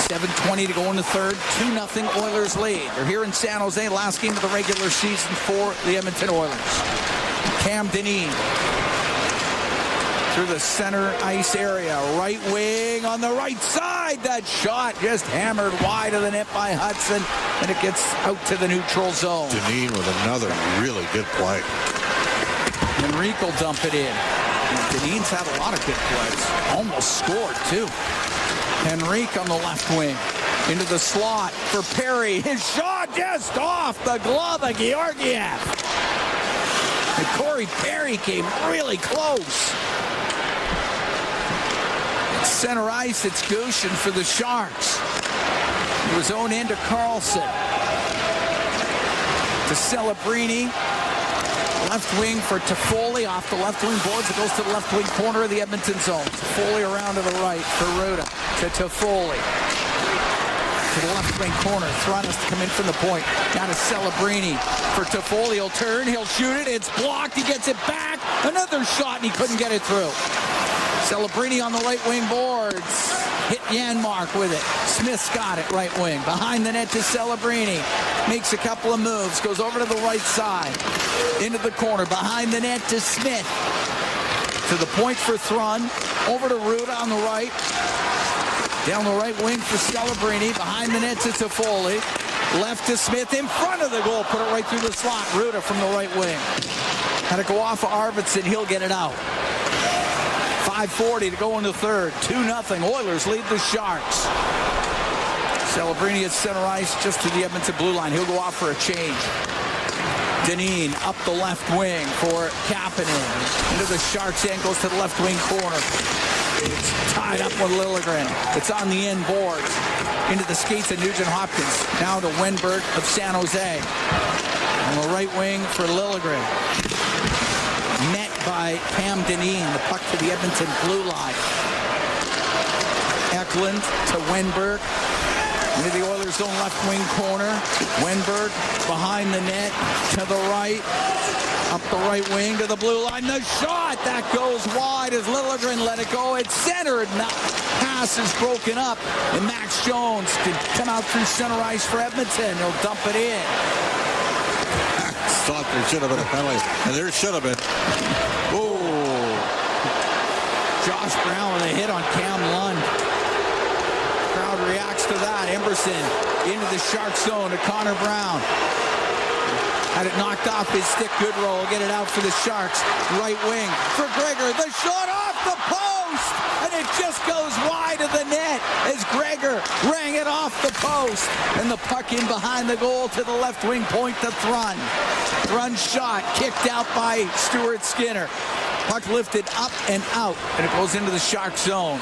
7:20 to go in the third. 2-0 Oilers lead. They're here in San Jose. Last game of the regular season for the Edmonton Oilers. Cam Dineen through the center ice area. Right wing on the right side. That shot just hammered wide of the net by Hudson. And it gets out to the neutral zone. Dineen with another really good play. Henrique will dump it in. Dineen's had a lot of good plays. Almost scored, too. Henrique on the left wing. Into the slot for Perry. His shot just off the glove of Georgiev. And Corey Perry came really close. It's center ice, it's Gushin for the Sharks. It was owned into Carlson. To Celebrini. Left wing for Toffoli off the left wing boards. It goes to the left wing corner of the Edmonton zone. Toffoli around to the right for Ruda. To Toffoli. To the left wing corner. Thron has to come in from the point. Down to Celebrini for Toffoli. He'll turn. He'll shoot it. It's blocked. He gets it back. Another shot, and he couldn't get it through. Celebrini on the right wing boards. Hit Janmark with it. Smith's got it right wing. Behind the net to Celebrini. Makes a couple of moves. Goes over to the right side. Into the corner. Behind the net to Smith. To the point for Thron. Over to Ruda on the right. Down the right wing for Celebrini. Behind the net to Toffoli. Left to Smith. In front of the goal. Put it right through the slot. Ruda from the right wing. Had to go off of Arvidsson. He'll get it out. 5:40 to go in the third. 2-0. Oilers lead the Sharks. Celebrini at center ice just to the Edmonton blue line. He'll go off for a change. Dineen up the left wing for Kapanen. Into the Sharks end. Goes to the left wing corner. It's tied up with Liljegren. It's on the end boards. Into the skates of Nugent Hopkins. Now to Wenberg of San Jose. On the right wing for Liljegren. Met by Cam Dineen. The puck to the Edmonton blue line. Eklund to Wenberg. Into the Oilers' zone left wing corner. Wenberg behind the net to the right. Up the right wing to the blue line. The shot that goes wide as Liljegren let it go. It's centered. Pass is broken up. And Max Jones can come out through center ice for Edmonton. He'll dump it in. Thought there should have been a penalty. And there should have been. Oh. Josh Brown with a hit on Cam Lund. Crowd reacts to that. Emberson into the Shark zone to Connor Brown. Had it knocked off his stick. Goodrow will get it out for the Sharks. Right wing for Gregor. The shot off the post. And it just goes wide of the net as Gregor rang it off the post. And the puck in behind the goal to the left wing point to Thrun. Thrun's shot kicked out by Stuart Skinner. Puck lifted up and out. And it goes into the Shark zone.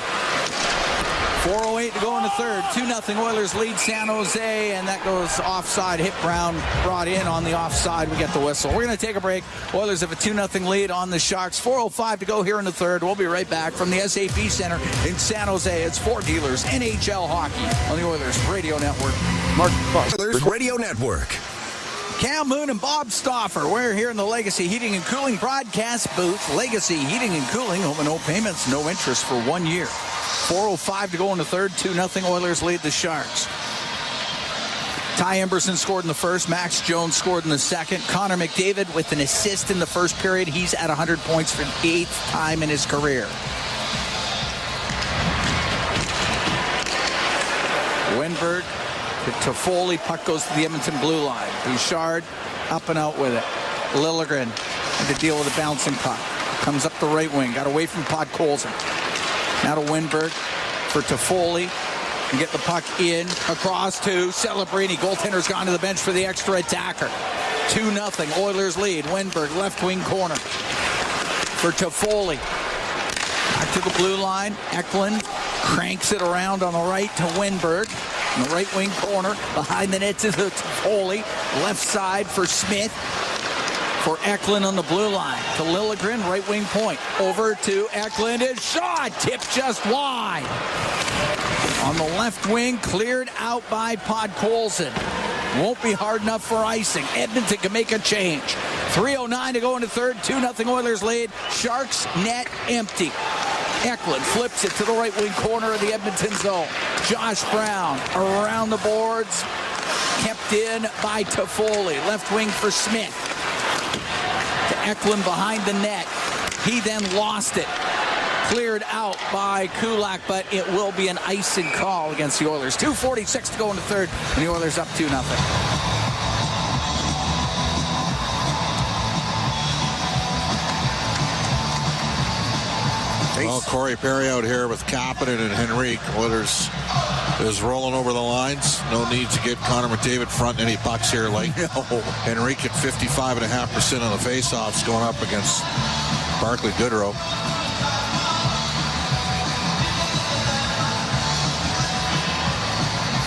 4:08 to go in the third. 2-0 Oilers lead San Jose, and that goes offside. Hit Brown brought in on the offside. We get the whistle. We're going to take a break. Oilers have a 2-0 lead on the Sharks. 4:05 to go here in the third. We'll be right back from the SAP Center in San Jose. It's Four Dealers NHL Hockey on the Oilers Radio Network. Mark Buck. Oilers Radio Network. Cam Moon and Bob Stauffer. We're here in the Legacy Heating and Cooling broadcast booth. Legacy Heating and Cooling. Home and no payments, no interest for 1 year. 4:05 to go in the third. 2-0 Oilers lead the Sharks. Ty Emberson scored in the first. Max Jones scored in the second. Connor McDavid with an assist in the first period. He's at 100 points for the 8th time in his career. Wenberg to Foley. Puck goes to the Edmonton blue line. Bouchard up and out with it. Liljegren had to deal with a bouncing puck. Comes up the right wing. Got away from Podkolzin. Now to Wenberg for Toffoli. And get the puck in. Across to Celebrini. Goaltender's gone to the bench for the extra attacker. 2-0. Oilers lead. Wenberg left wing corner for Toffoli. Back to the blue line. Eklund cranks it around on the right to Wenberg. In the right wing corner. Behind the net to the Toffoli. Left side for Smith. For Eklund on the blue line. To Liljegren, right wing point. Over to Eklund. His shot tipped just wide. On the left wing, cleared out by Podkolzin. Won't be hard enough for icing. Edmonton can make a change. 3:09 to go into third. 2-0 Oilers lead. Sharks net empty. Eklund flips it to the right wing corner of the Edmonton zone. Josh Brown around the boards. Kept in by Toffoli. Left wing for Smith. To Eklund behind the net. He then lost it. Cleared out by Kulak, but it will be an icing call against the Oilers. 2:46 to go in the third, and the Oilers up 2-0. Well, Corey Perry out here with Kapanen and Henrique. Oilers is rolling over the lines. No need to get Connor McDavid front any pucks here. Like Henrique at 55.5% on the faceoffs going up against Barclay Goodrow.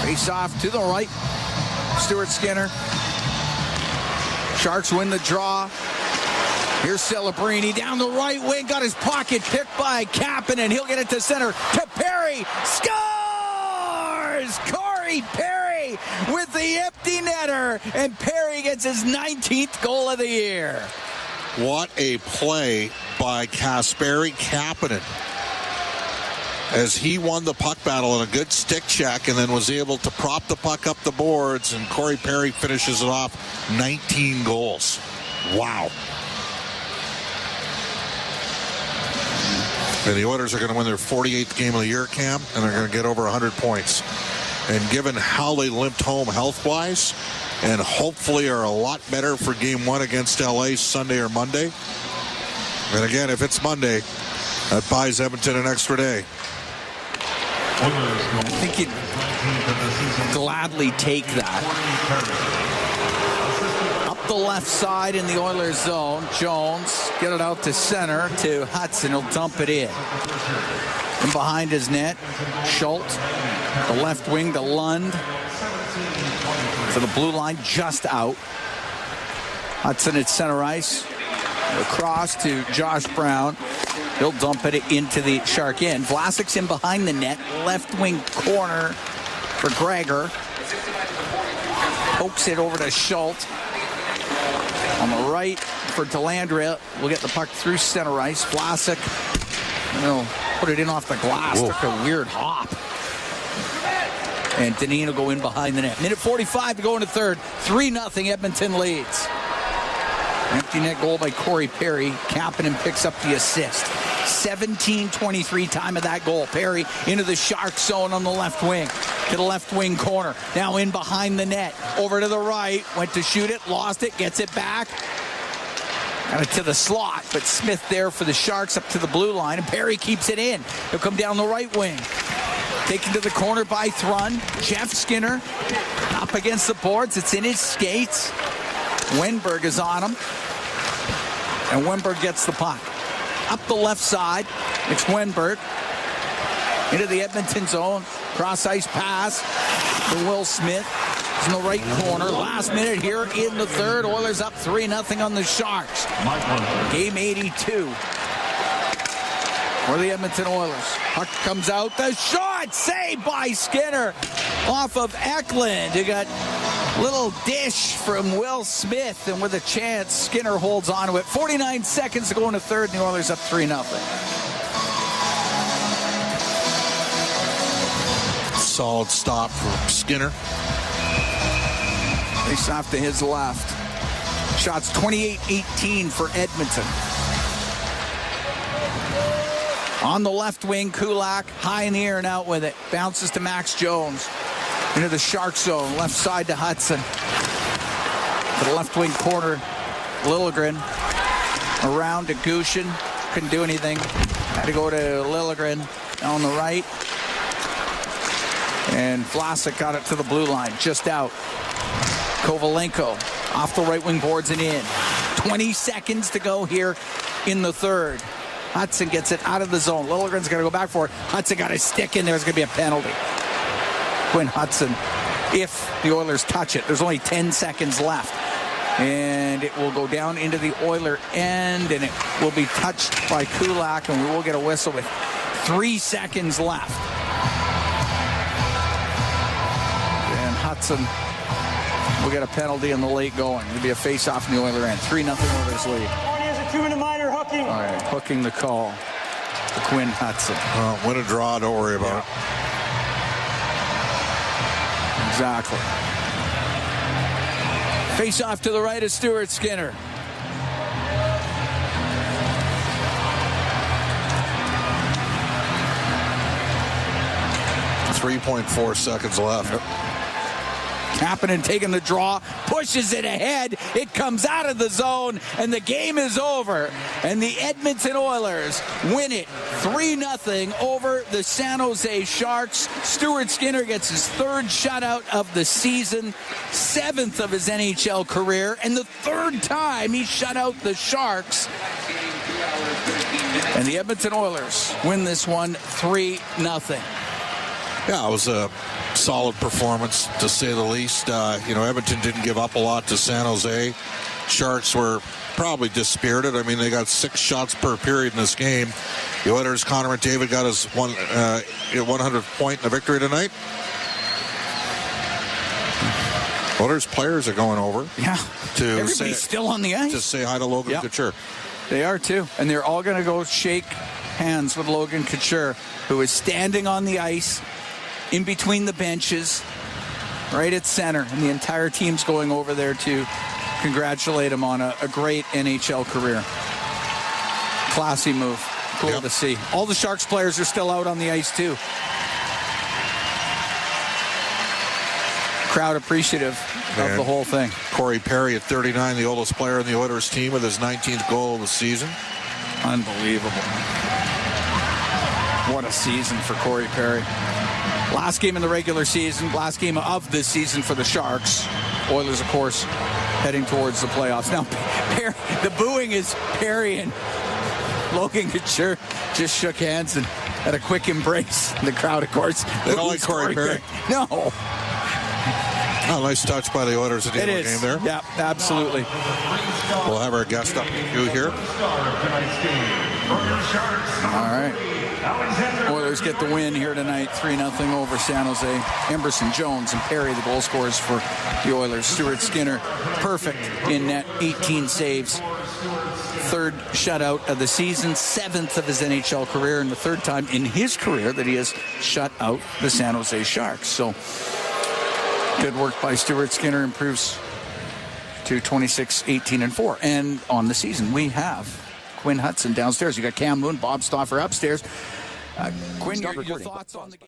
Face off to the right. Stuart Skinner. Sharks win the draw. Here's Celebrini down the right wing. Got his pocket picked by Kapanen. He'll get it to center. To Perry. Scores! Corey Perry with the empty netter. And Perry gets his 19th goal of the year. What a play by Kasperi Kapanen. As he won the puck battle in a good stick check and then was able to prop the puck up the boards, and Corey Perry finishes it off. 19 goals. Wow. And the Oilers are going to win their 48th game of the year, Cam, and they're going to get over 100 points. And given how they limped home health-wise, and hopefully are a lot better for Game 1 against LA Sunday or Monday. And again, if it's Monday, that buys Edmonton an extra day. I think he'd gladly take that. Up the left side in the Oilers zone. Jones get it out to center to Hudson. He'll dump it in. And behind his net, Schultz, the left wing to Lund. To the blue line, just out. Hudson at center ice. Across to Josh Brown. He'll dump it into the Shark end. Vlasic's in behind the net. Left wing corner for Gregor. Pokes it over to Schultz. On the right for Delandria. We'll get the puck through center ice. Vlasic. He'll put it in off the glass. Whoa. Took a weird hop. And Deneen will go in behind the net. Minute 45 to go into third. 3-0 Edmonton leads. Empty net goal by Corey Perry. Kapanen picks up the assist. 17:23 time of that goal. Perry into the Shark zone on the left wing. To the left wing corner. Now in behind the net. Over to the right. Went to shoot it. Lost it. Gets it back. Got it to the slot. But Smith there for the Sharks up to the blue line. And Perry keeps it in. He'll come down the right wing. Taken to the corner by Thrun. Jeff Skinner up against the boards. It's in his skates. Wenberg is on him. And Wenberg gets the puck. Up the left side. It's Wenberg. Into the Edmonton zone. Cross ice pass to Will Smith. It's in the right corner. Last minute here in the third. Oilers up 3-0 on the Sharks. Game 82. For the Edmonton Oilers. Puck comes out. The shot saved by Skinner off of Eklund. You got a little dish from Will Smith, and with a chance, Skinner holds on to it. 49 seconds to go in the third, and the Oilers up 3-0. Solid stop for Skinner. Face off to his left. Shots 28-18 for Edmonton. On the left wing, Kulak, high in the air and out with it. Bounces to Max Jones. Into the Shark zone, left side to Hudson. To the left wing corner, Liljegren. Around to Gushin. Couldn't do anything. Had to go to Liljegren on the right. And Vlasic got it to the blue line, just out. Kovalenko off the right wing boards and in. 20 seconds to go here in the third. Hudson gets it out of the zone. Liljegren's going to go back for it. Hudson got his stick in there. There's going to be a penalty. Quinn Hudson, if the Oilers touch it. There's only 10 seconds left. And it will go down into the Oiler end, and it will be touched by Kulak, and we will get a whistle with 3 seconds left. And Hudson will get a penalty in the late going. It'll be a face-off in the Oiler end. 3-0 Oilers lead. Has a 2-minute minor hooking. All right, hooking the call to Quinn Hudson. Win a draw, don't worry about it. Exactly. Face off to the right of Stuart Skinner. .4 seconds left. Kapanen taking the draw, pushes it ahead. It comes out of the zone, and the game is over. And the Edmonton Oilers win it 3-0 over the San Jose Sharks. Stuart Skinner gets his third shutout of the season, 7th of his NHL career, and the third time he shut out the Sharks. And the Edmonton Oilers win this one 3-0. Yeah, it was a solid performance, to say the least. Edmonton didn't give up a lot to San Jose. Sharks were probably dispirited. I mean, they got 6 shots per period in this game. The Oilers, Connor McDavid got his 100th point in the victory tonight. Oilers players are going over. Yeah. Everybody's still on the ice. To say hi to Logan Couture. They are too. And they're all going to go shake hands with Logan Couture, who is standing on the ice in between the benches, right at center, and the entire team's going over there to congratulate him on a great NHL career. Classy move. Cool to see. All the Sharks players are still out on the ice, too. Crowd appreciative of the whole thing. Corey Perry at 39, the oldest player in the Oilers team with his 19th goal of the season. Unbelievable. What a season for Corey Perry. Last game in the regular season, last game of the season for the Sharks. Oilers, of course, heading towards the playoffs. Now, the booing is Perry and Logan Couture just shook hands and had a quick embrace. The crowd, of course. They don't like Corey Perry. No. Oh, nice touch by the Oilers at the end of the game there. Yeah, absolutely. We'll have our guest up to you here. All right. Oilers get the win here tonight, 3-0 over San Jose. Emberson, Jones, and Perry, the goal scorers for the Oilers. Stuart Skinner, perfect in net, 18 saves. Third shutout of the season, 7th of his NHL career, and the third time in his career that he has shut out the San Jose Sharks. So good work by Stuart Skinner, improves to 26-18-4. And on the season, we have Quinn Hudson downstairs. You got Cam Moon, Bob Stauffer upstairs. Quinn, your thoughts on the game?